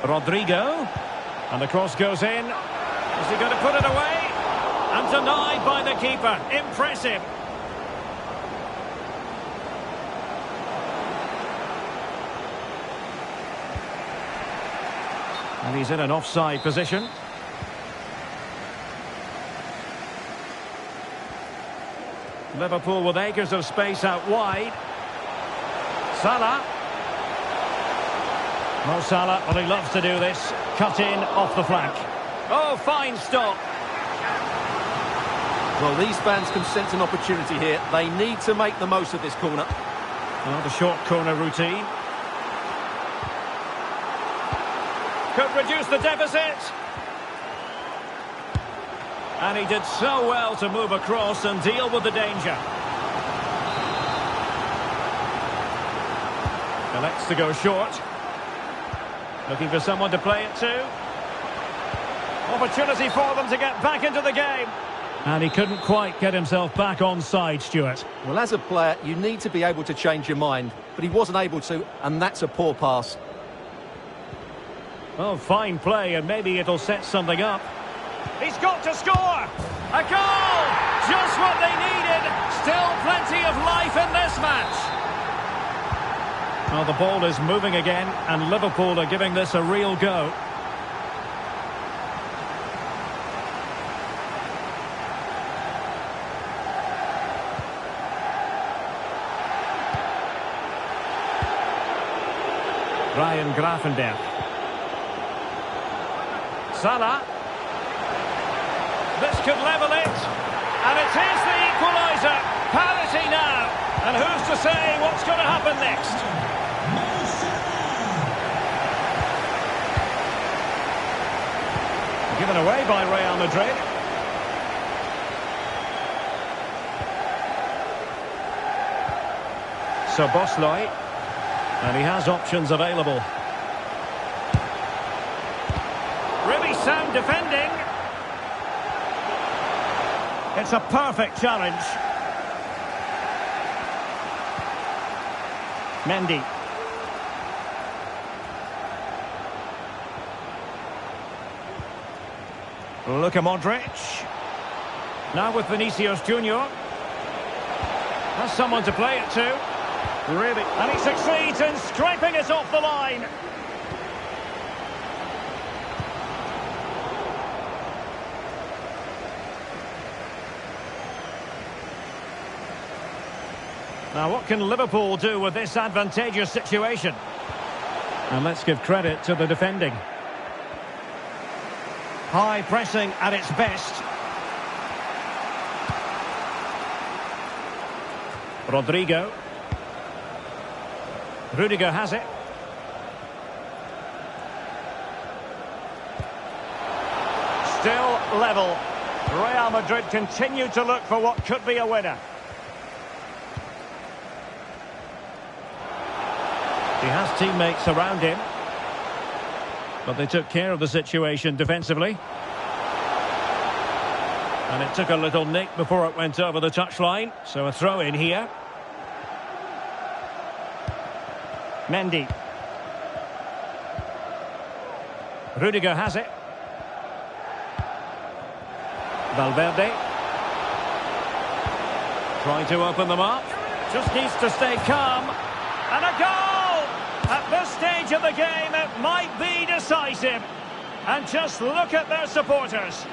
Rodrigo. And the cross goes in. Is he going to put it away? And denied by the keeper. Impressive. And he's in an offside position. Liverpool with acres of space out wide. Salah. Mo Salah, well, he loves to do this. Cut in off the flank. Oh, fine stop. Well, these fans can sense an opportunity here. They need to make the most of this corner. Well, the short corner routine. Could reduce the deficit. And he did so well to move across and deal with the danger. Elects to go short. Looking for someone to play it to. Opportunity for them to get back into the game. And he couldn't quite get himself back onside, Stuart. Well, as a player, you need to be able to change your mind. But he wasn't able to, and that's a poor pass. Oh, fine play, and maybe it'll set something up. He's got to score! A goal! Just what they needed! Still plenty of life in this match. Well, the ball is moving again, and Liverpool are giving this a real go. Ryan Gravenberch. Salah. This could level it. And it is the equaliser. Parity now. And who's to say what's going to happen next? Given away by Real Madrid. So Bosley. And he has options available. Really sound defending. It's a perfect challenge. Mendy. Luka Modric. Now with Vinicius Junior. Has someone to play it to. Really. And he succeeds in scraping it off the line. Now what can Liverpool do with this advantageous situation? And let's give credit to the defending. High pressing at its best. Rodrigo. Rudiger has it. Still level. Real Madrid continue to look for what could be a winner. He has teammates around him. But they took care of the situation defensively. And it took a little nick before it went over the touchline. So a throw in here. Mendy. Rudiger has it. Valverde. Trying to open them up. Just needs to stay calm. And a goal! At this stage of the game, it might be decisive. And just look at their supporters.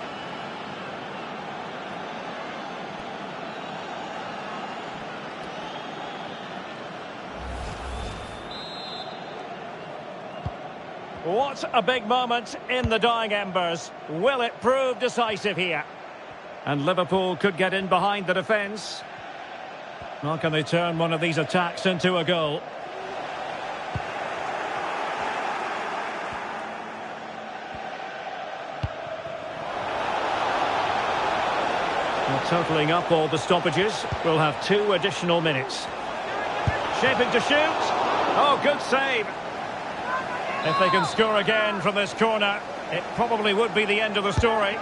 What a big moment in the dying embers. Will it prove decisive here? And Liverpool could get in behind the defence. How can they turn one of these attacks into a goal? Well, totalling up all the stoppages, we'll have 2 additional minutes. Shaping to shoot. Oh, good save. If they can score again from this corner, it probably would be the end of the story.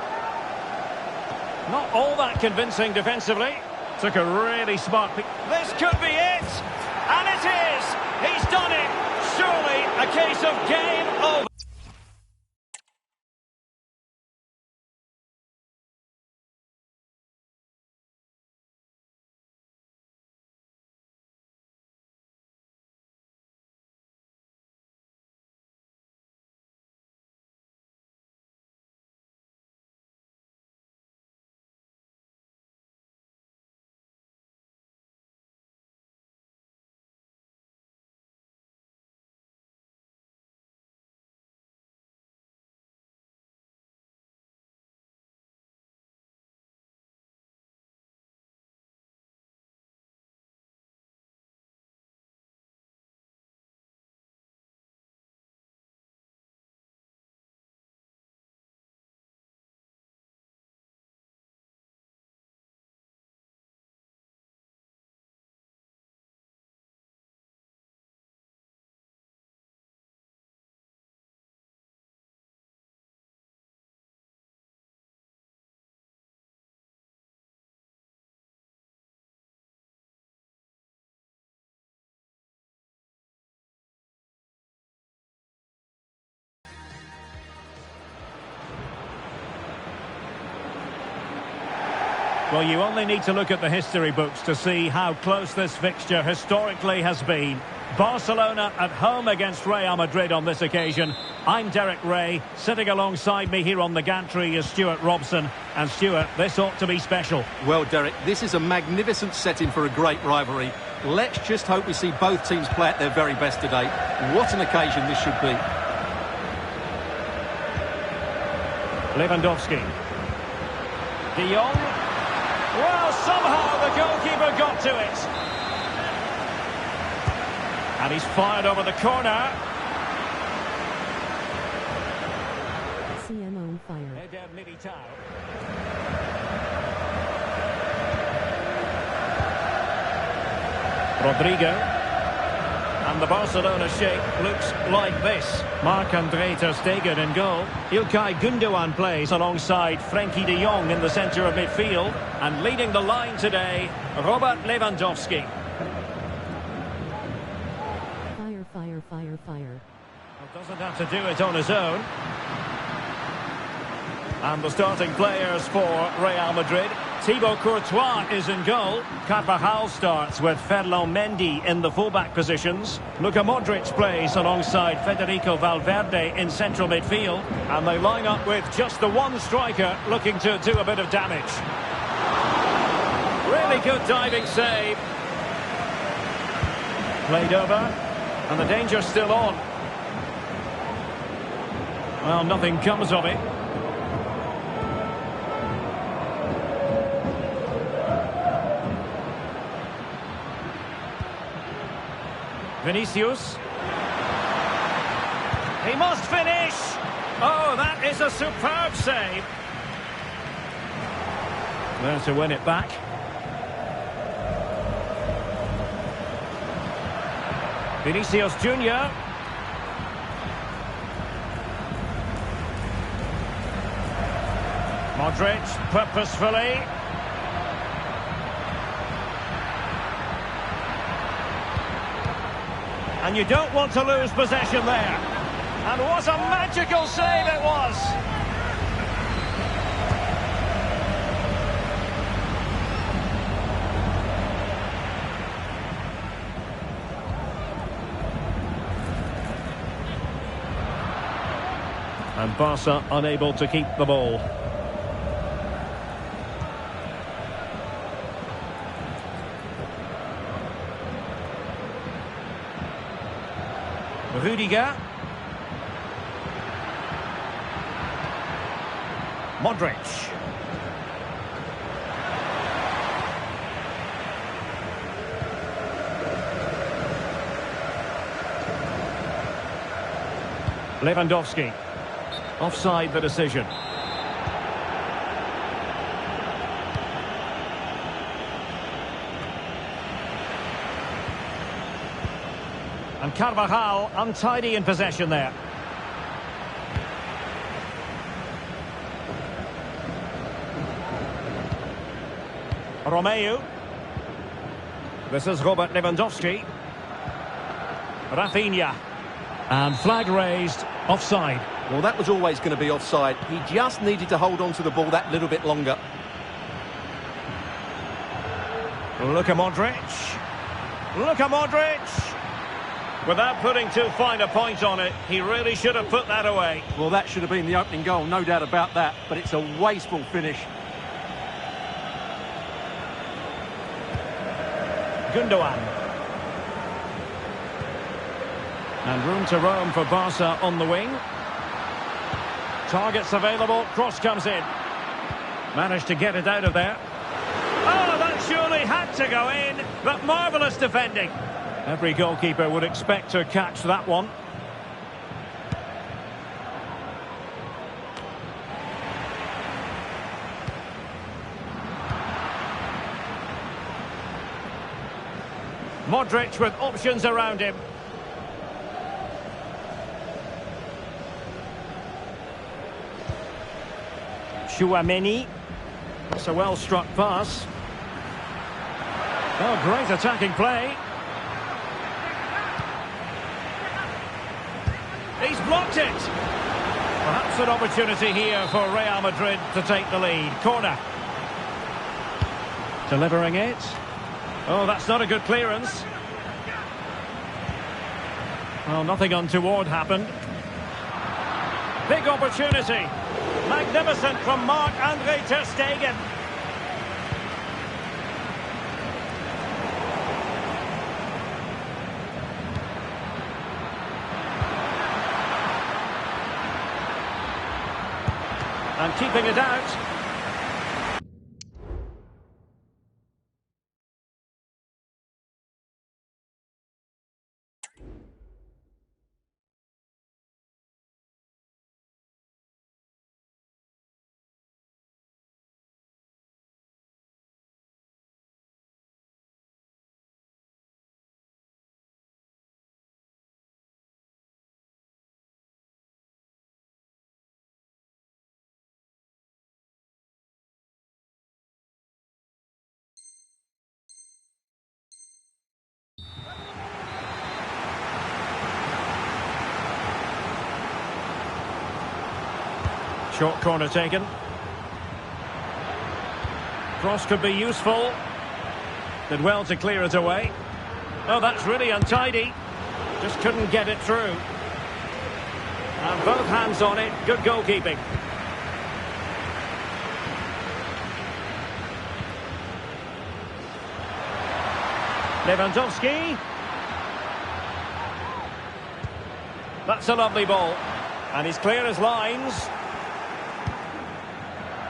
Not all that convincing defensively. Took a really smart pick. This could be it! And it is! He's done it! Surely a case of game over. Well, you only need to look at the history books to see how close this fixture historically has been. Barcelona at home against Real Madrid on this occasion. I'm Derek Ray. Sitting alongside me here on the gantry is Stuart Robson. And Stuart, this ought to be special. Well, Derek, this is a magnificent setting for a great rivalry. Let's just hope we see both teams play at their very best today. What an occasion this should be. Lewandowski. De Jong. Well, somehow the goalkeeper got to it. And he's fired over the corner. CM on fire. Eder Militao. Rodrigo. And the Barcelona shape looks like this. Marc-Andre ter Stegen in goal. Ilkay Gundogan plays alongside Frenkie de Jong in the centre of midfield. And leading the line today, Robert Lewandowski. Fire, fire, fire, fire. Well, doesn't have to do it on his own. And the starting players for Real Madrid. Thibaut Courtois is in goal. Carvajal starts with Ferland Mendy in the fullback positions. Luka Modric plays alongside Federico Valverde in central midfield. And they line up with just the one striker looking to do a bit of damage. Really good diving save. Played over. And the danger's still on. Well, nothing comes of it. Vinicius. He must finish. Oh, that is a superb save. There to win it back. Vinicius Junior. Modric purposefully. And you don't want to lose possession there. And what a magical save it was! And Barca unable to keep the ball. Rudiger. Modric. Lewandowski. Offside the decision. And Carvajal untidy in possession there. Romeu. This is Robert Lewandowski. Rafinha. And flag raised, offside. Well, that was always going to be offside. He just needed to hold on to the ball that little bit longer. Luka Modric. Luka Modric. Without putting too fine a point on it, he really should have put that away. Well, that should have been the opening goal, no doubt about that. But it's a wasteful finish. Gundogan. And room to roam for Barca on the wing. Targets available, cross comes in. Managed to get it out of there. Oh, that surely had to go in, but marvellous defending. Every goalkeeper would expect to catch that one. Modric with options around him. Chouameni. It's a well-struck pass. Oh, great attacking play. He's blocked it. Perhaps an opportunity here for Real Madrid to take the lead. Corner. Delivering it. Oh, that's not a good clearance. Well, nothing untoward happened. Big opportunity. Magnificent from Marc-Andre ter Stegen. And keeping it out. Short corner taken. Cross could be useful. Did well to clear it away. Oh, that's really untidy. Just couldn't get it through. And both hands on it. Good goalkeeping. Lewandowski. That's a lovely ball. And he's clear as lines.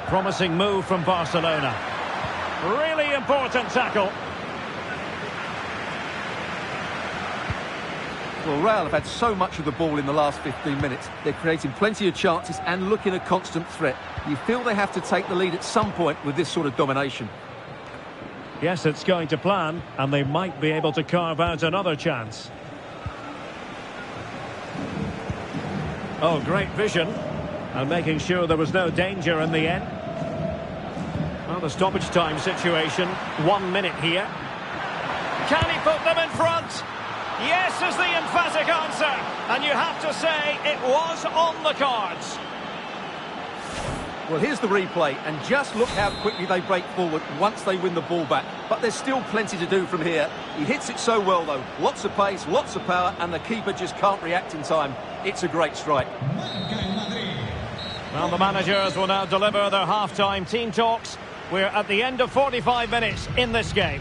Promising move from Barcelona. Really important tackle. Well, Real have had so much of the ball in the last 15 minutes. They're creating plenty of chances and looking a constant threat. You feel they have to take the lead at some point with this sort of domination. Yes, it's going to plan, and they might be able to carve out another chance. Oh, great vision. And making sure there was no danger in the end. Well, the stoppage time situation. 1 minute here. Can he put them in front? Yes is the emphatic answer. And you have to say it was on the cards. Well, here's the replay, and just look how quickly they break forward once they win the ball back. But there's still plenty to do from here. He hits it so well, though. Lots of pace, lots of power, and the keeper just can't react in time. It's a great strike. Well, the managers will now deliver their half-time team talks. We're at the end of 45 minutes in this game.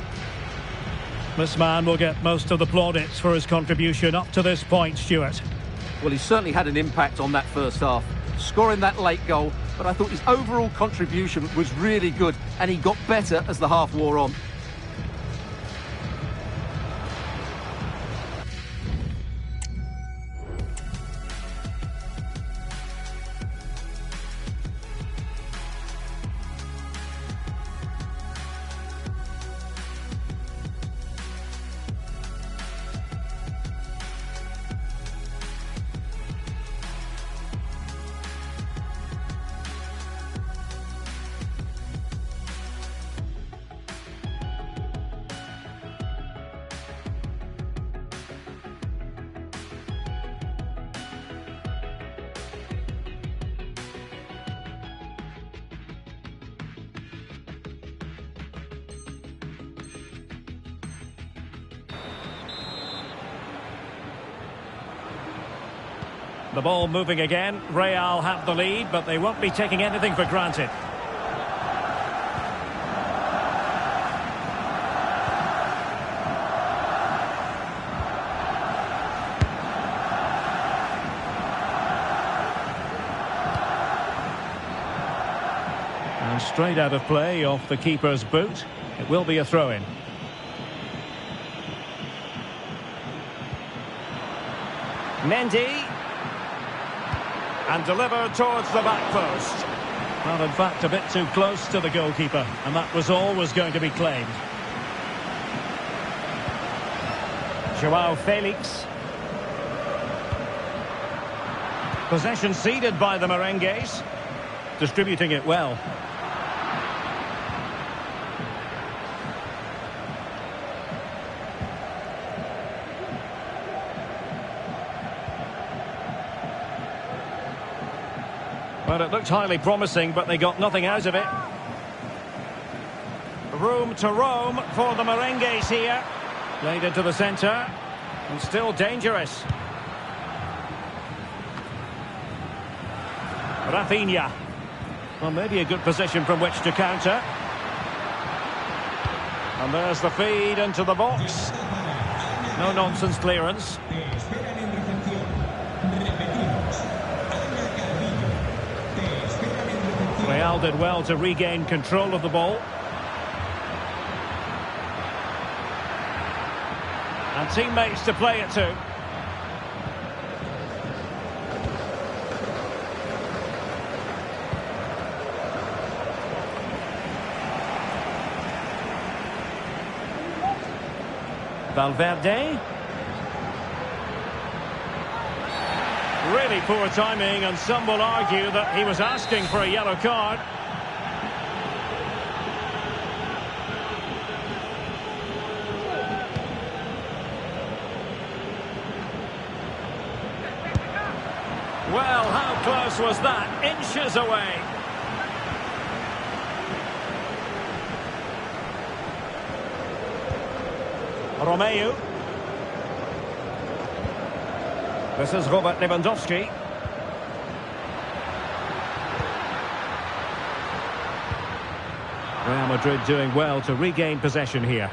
This man will get most of the plaudits for his contribution up to this point, Stuart. Well, he certainly had an impact on that first half, scoring that late goal, but I thought his overall contribution was really good, and he got better as the half wore on. The ball moving again. Real have the lead, but they won't be taking anything for granted. And straight out of play off the keeper's boot. It will be a throw-in. Mendy. And delivered towards the back post. Well, in fact, a bit too close to the goalkeeper. And that was always going to be claimed. Joao Felix. Possession ceded by the Merengues. Distributing it well. Well, it looked highly promising, but they got nothing out of it. Room to roam for the Merengues here. Played into the centre. And still dangerous. Rafinha. Well, maybe a good position from which to counter. And there's the feed into the box. No-nonsense clearance. Real did well to regain control of the ball. And teammates to play it to. Valverde. Really poor timing, and some will argue that he was asking for a yellow card. Well, how close was that? Inches away. Romeu. This is Robert Lewandowski. Real Madrid doing well to regain possession here.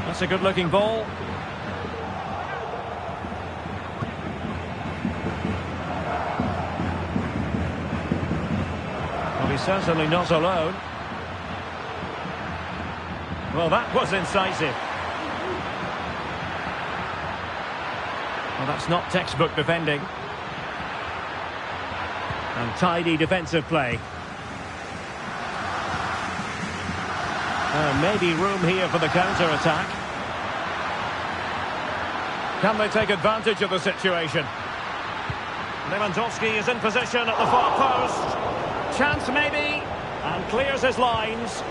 That's a good-looking ball. Well, he's certainly not alone. Well, that was incisive. Well, that's not textbook defending. And tidy defensive play. Maybe room here for the counter-attack. Can they take advantage of the situation? Lewandowski is in position at the far post. Chance maybe. And clears his lines.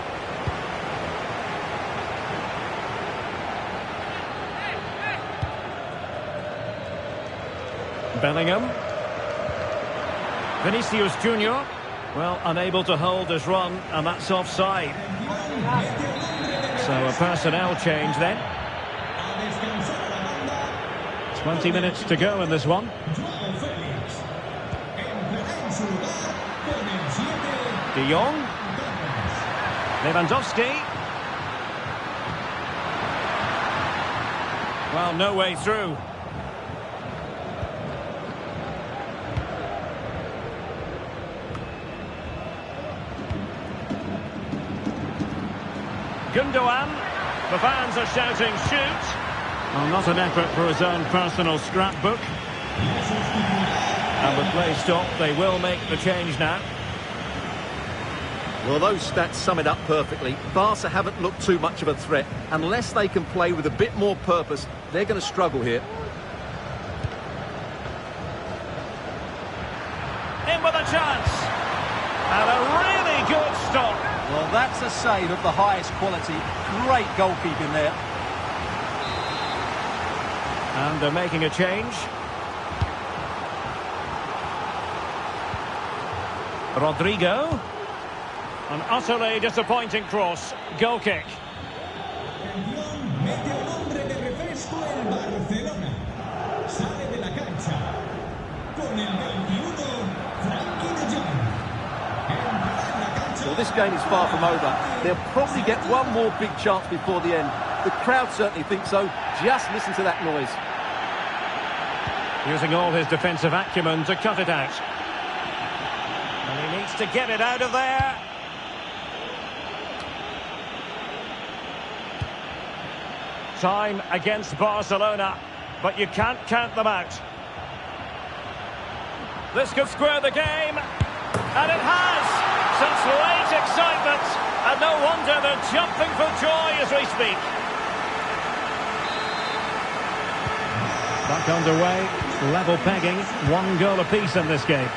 Bellingham. Vinicius Junior. Well, unable to hold his run, and that's offside. So a personnel change then. 20 minutes to go in this one. De Jong. Lewandowski. Well, no way through. Gundogan. The fans are shouting, shoot. Well, not an effort for his own personal scrapbook. And with play stopped, they will make the change now. Well, those stats sum it up perfectly. Barca haven't looked too much of a threat. Unless they can play with a bit more purpose, they're going to struggle here. In with a chance. And a really good stop. Well, that's a save of the highest quality. Great goalkeeping there. And they're making a change. Rodrigo. An utterly disappointing cross. Goal kick. Well, this game is far from over. They'll probably get one more big chance before the end. The crowd certainly think so. Just listen to that noise. Using all his defensive acumen to cut it out. And he needs to get it out of there. Time against Barcelona, but you can't count them out. This could square the game, and it has, since late excitement, and no wonder they're jumping for joy as we speak. Back underway, level pegging, 1 goal apiece in this game.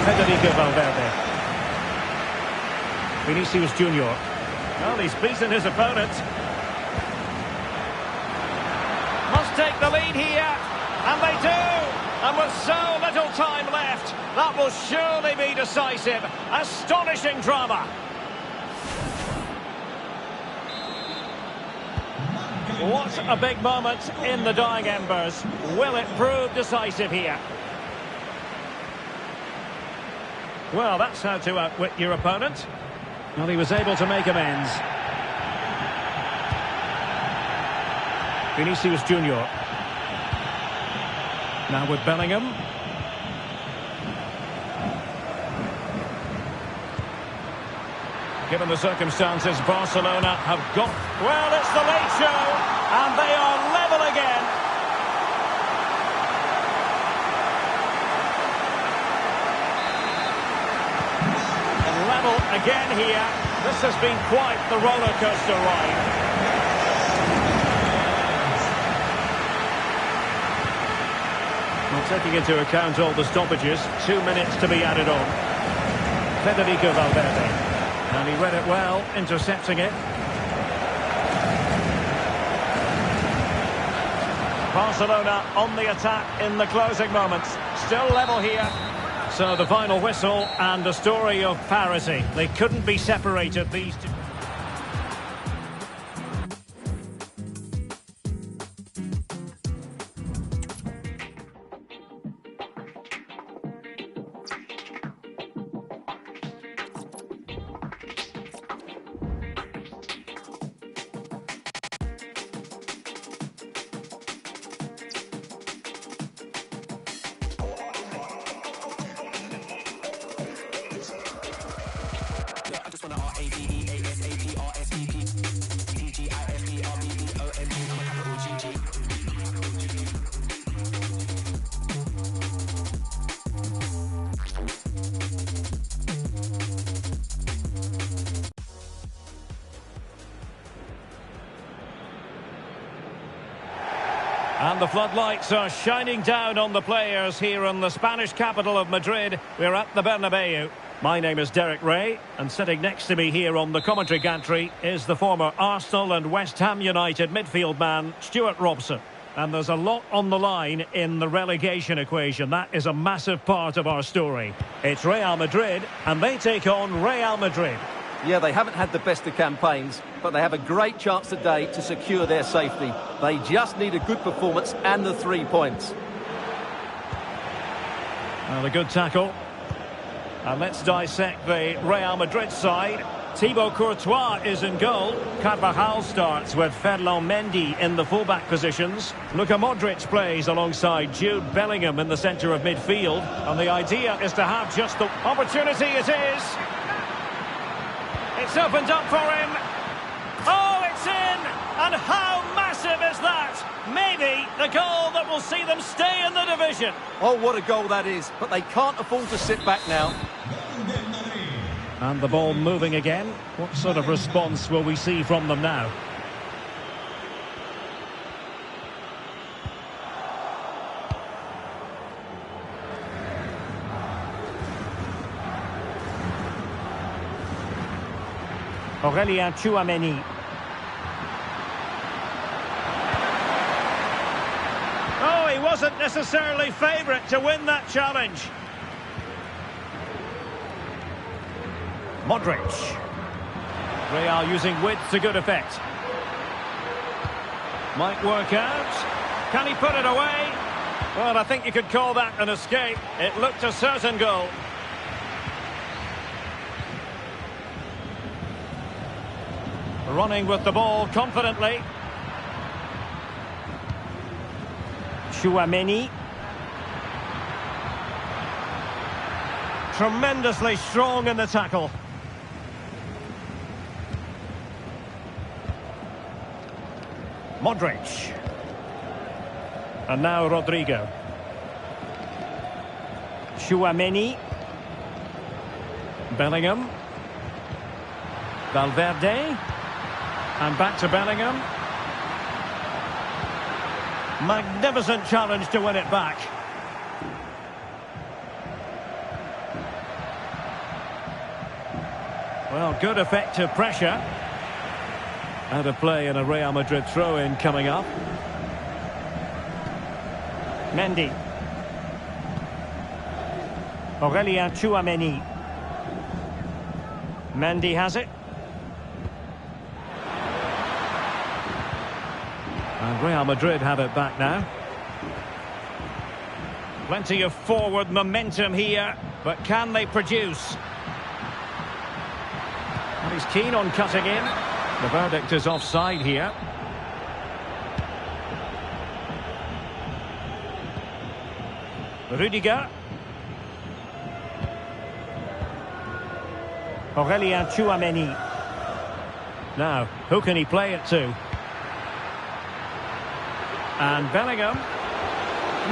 Federico Valverde. Vinicius Junior. Well, he's beaten his opponent. Must take the lead here, and they do. And with so little time left, that will surely be decisive. Astonishing drama. What a big moment in the dying embers. Will it prove decisive here? Well, that's how to outwit your opponent. Well, he was able to make amends. Vinicius Junior. Now with Bellingham. Given the circumstances, Barcelona have got... Well, it's the late show, and they are level again. And level again here. This has been quite the roller coaster ride. Well, taking into account all the stoppages, 2 minutes to be added on. Federico Valverde. And he read it well, intercepting it. Barcelona on the attack in the closing moments. Still level here. So the final whistle and a story of parity. They couldn't be separated, these two. And the floodlights are shining down on the players here in the Spanish capital of Madrid. We're at the Bernabeu. My name is Derek Ray, and sitting next to me here on the commentary gantry is the former Arsenal and West Ham United midfield man, Stuart Robson. And there's a lot on the line in the relegation equation. That is a massive part of our story. It's Real Madrid, and they take on Real Madrid. Yeah, they haven't had the best of campaigns, but they have a great chance today to secure their safety. They just need a good performance and the 3 points. Well, a good tackle. And let's dissect the Real Madrid side. Thibaut Courtois is in goal. Carvajal starts with Ferland Mendy in the fullback positions. Luka Modric plays alongside Jude Bellingham in the centre of midfield. And the idea is to have just the opportunity. It is. It's opened up for him. Oh, it's in! And how massive is that? Maybe the goal that will see them stay in the division. Oh, what a goal that is. But they can't afford to sit back now. And the ball moving again. What sort of response will we see from them now? Aurélien Tchouaméni. Oh, he wasn't necessarily favourite to win that challenge. Modric. Real using width to good effect. Might work out. Can he put it away? Well, I think you could call that an escape. It looked a certain goal. Running with the ball confidently. Tchouaméni. Tremendously strong in the tackle. Modric. And now Rodrigo. Tchouaméni. Bellingham. Valverde. And back to Bellingham. Magnificent challenge to win it back. Well, good effective pressure. Out of play and a Real Madrid throw-in coming up. Mendy. Aurélien Tchouaméni. Mendy has it. And Real Madrid have it back now. Plenty of forward momentum here, but can they produce? And he's keen on cutting in. The verdict is offside here. Rudiger. Aurélien Tchouaméni. Now, who can he play it to? And Bellingham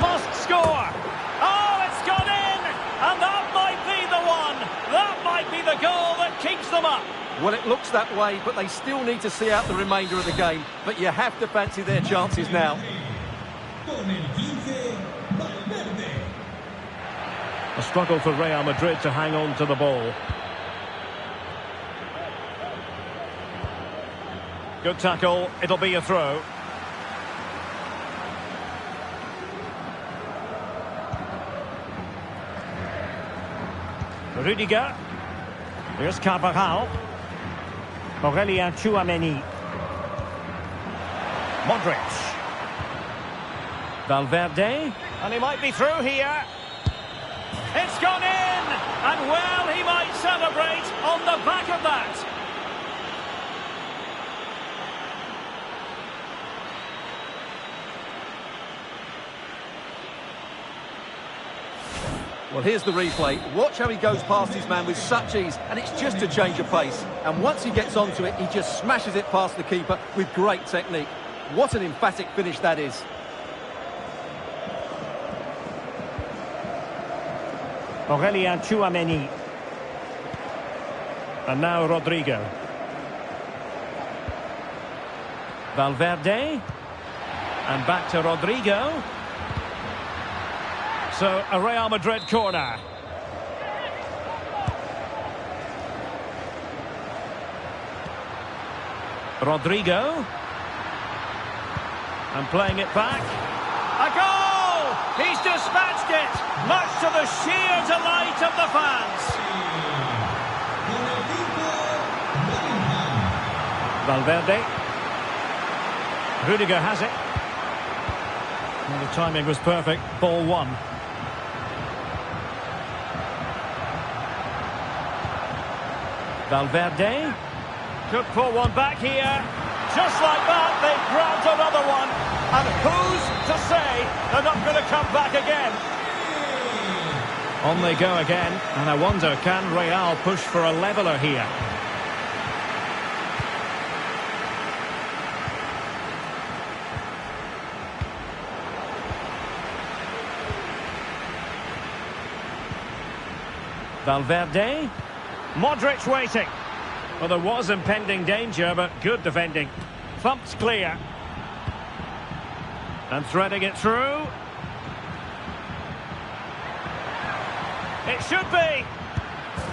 must score. Oh, it's gone in! And that might be the one. That might be the goal that keeps them up. Well, it looks that way, but they still need to see out the remainder of the game. But you have to fancy their chances now. A struggle for Real Madrid to hang on to the ball. Good tackle. It'll be a throw. Rudiger. Here's Carvajal. Aurelien Tchouameni. Modric. Valverde. And he might be through here. It's gone in! And well, he might celebrate on the back of that. Well, here's the replay. Watch how he goes past his man with such ease, and it's just a change of pace. And once he gets onto it, he just smashes it past the keeper with great technique. What an emphatic finish that is. Aurelien Tchouameni. And now Rodrigo. Valverde. And back to Rodrigo. So, a Real Madrid corner. Rodrigo. And playing it back. A goal! He's dispatched it, much to the sheer delight of the fans. Valverde. Rudiger has it. And the timing was perfect. Ball one. Valverde could pull one back here. Just like that, they've grabbed another one. And who's to say they're not going to come back again? On they go again. And I wonder, can Real push for a leveller here? Valverde. Modric waiting. Well, there was impending danger, but good defending. Thumped clear. And threading it through. It should be.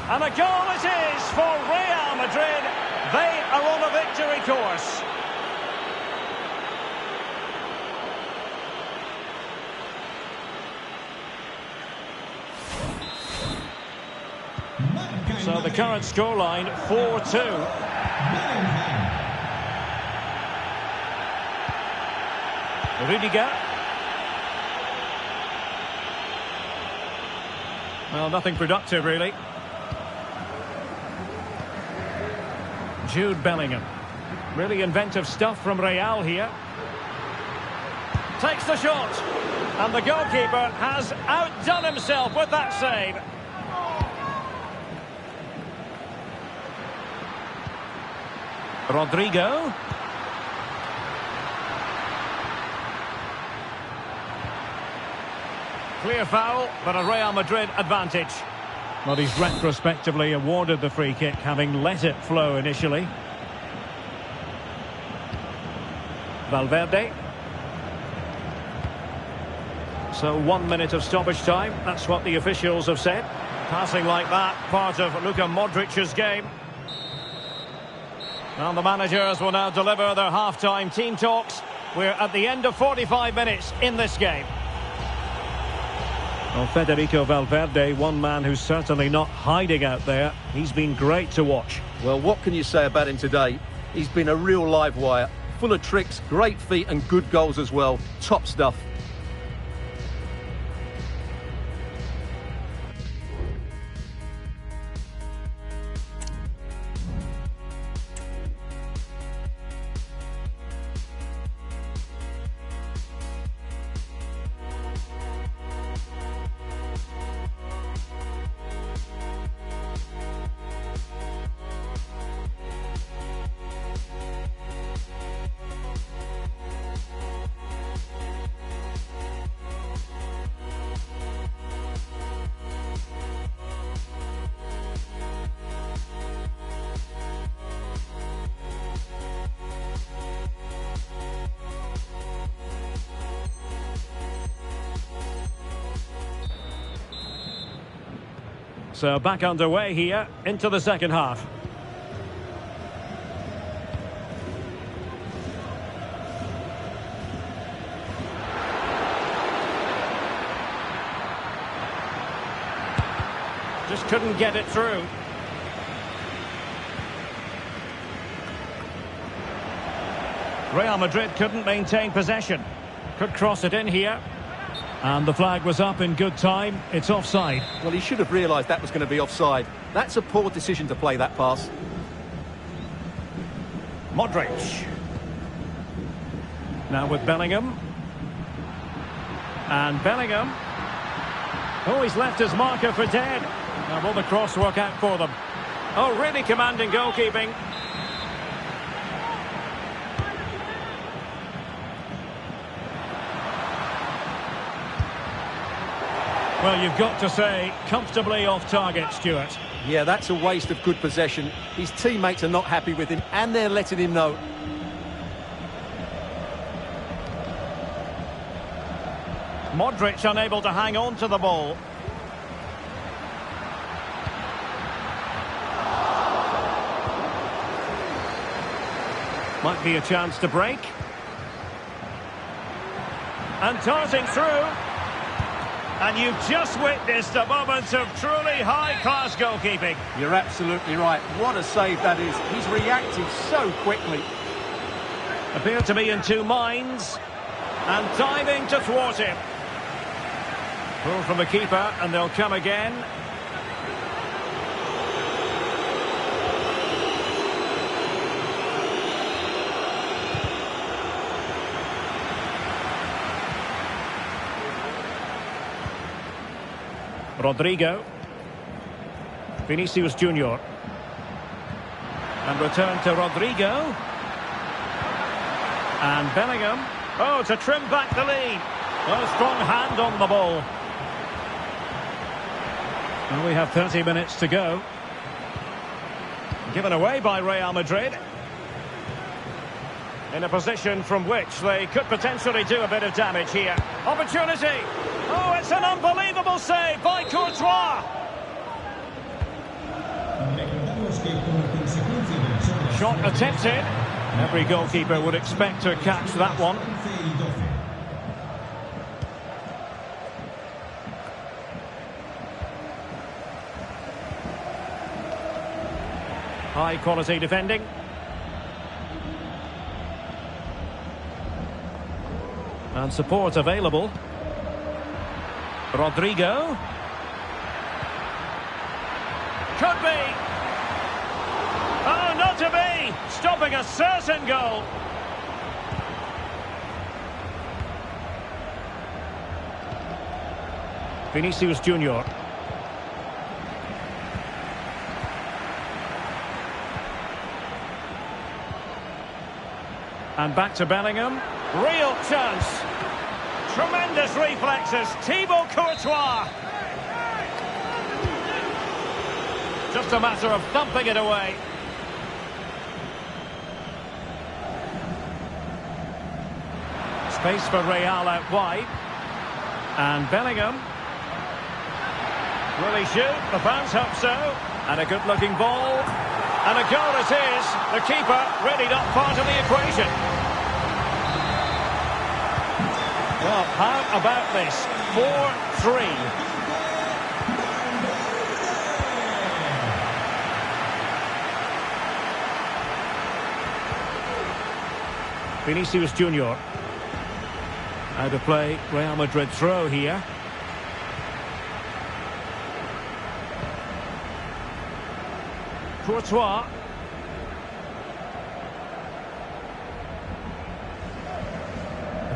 And a goal it is for Real Madrid. They are on a victory course. So the current scoreline, 4-2. Rudiger. Well, nothing productive, really. Jude Bellingham. Really inventive stuff from Real here. Takes the shot. And the goalkeeper has outdone himself with that save. Rodrigo. Clear foul, but a Real Madrid advantage. Well, he's retrospectively awarded the free kick, having let it flow initially. Valverde. So 1 minute of stoppage time, that's what the officials have said. Passing like that, part of Luka Modric's game. And the managers will now deliver their half-time team talks. We're at the end of 45 minutes in this game. Well, Federico Valverde, one man who's certainly not hiding out there. He's been great to watch. Well, what can you say about him today? He's been a real live wire. Full of tricks, great feet and good goals as well. Top stuff. So back underway here into the second half. Just Couldn't get it through. Real Madrid couldn't maintain possession. Could cross it in here. And the flag was up in good time. It's offside. Well, he should have realised that was going to be offside. That's a poor decision to play that pass. Modric. Now with Bellingham. And Bellingham. Oh, he's left his marker for dead. Now will the cross work out for them? Oh, really commanding goalkeeping. Well, you've got to say, comfortably off target, Stuart. Yeah, that's a waste of good possession. His teammates are not happy with him, and they're letting him know. Modric unable to hang on to the ball. Might be a chance to break. And darting through. And you've just witnessed a moment of truly high-class goalkeeping. You're absolutely right. What a save that is. He's reacted so quickly. Appear to be in two minds. And diving to thwart him. Pull from the keeper, and they'll come again. Rodrigo. Vinicius Junior. And return to Rodrigo. And Bellingham. Oh, to trim back the lead. Well, a strong hand on the ball. Well, we have 30 minutes to go. Given away by Real Madrid. In a position from which they could potentially do a bit of damage here. Opportunity. Oh, it's an unbelievable save by Courtois. Shot attempted. Every goalkeeper would expect to catch that one. High quality defending. And support available. Rodrigo. Could be. Oh, not to be. Stopping a certain goal. Vinicius Junior. And back to Bellingham. Real chance. Tremendous reflexes. Thibaut Courtois. Just a matter of thumping it away. Space for Real out wide. And Bellingham. Will he shoot? The fans hope so. And a good-looking ball. And a goal it is. The keeper really not part of the equation. Well, how about this? 4-3. Vinicius Junior. Out of play, Real Madrid throw here. Courtois.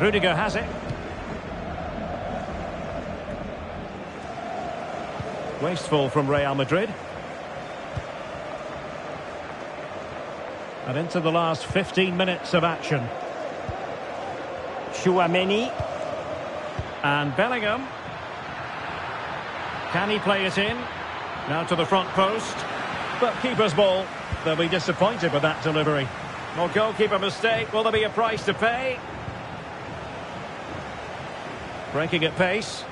Rudiger has it. Wasteful from Real Madrid. And into the last 15 minutes of action. Chouameni. And Bellingham. Can he play it in? Now to the front post. But keeper's ball. They'll be disappointed with that delivery. Well, goalkeeper mistake. Will there be a price to pay? Breaking at pace.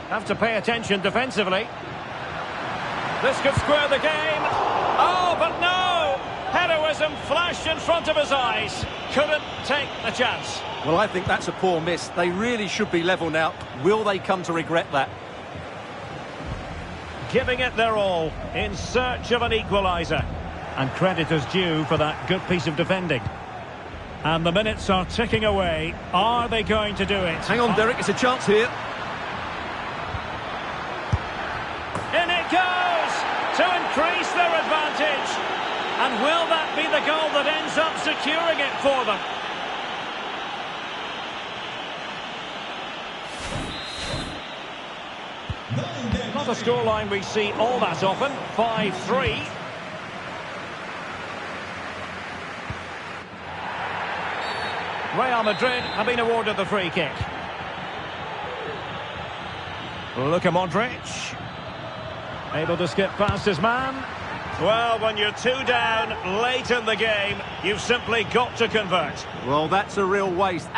Have to pay attention defensively. This could square the game. Oh, but no! Heroism flashed in front of his eyes. couldn't take the chance. Well, I think that's a poor miss. They really should be level now. Will they come to regret that? Giving it their all in search of an equaliser. And credit is due for that good piece of defending. And the minutes are ticking away. Are they going to do it? Hang on, Derek, it's a chance here. In it goes to increase their advantage. And will that be the goal that ends up securing it for them? Not a scoreline we see all that often. 5-3. Real Madrid have been awarded the free kick. Luka Modric. Able to skip past his man. Well, when you're 2 down late in the game, you've simply got to convert. Well, that's a real waste.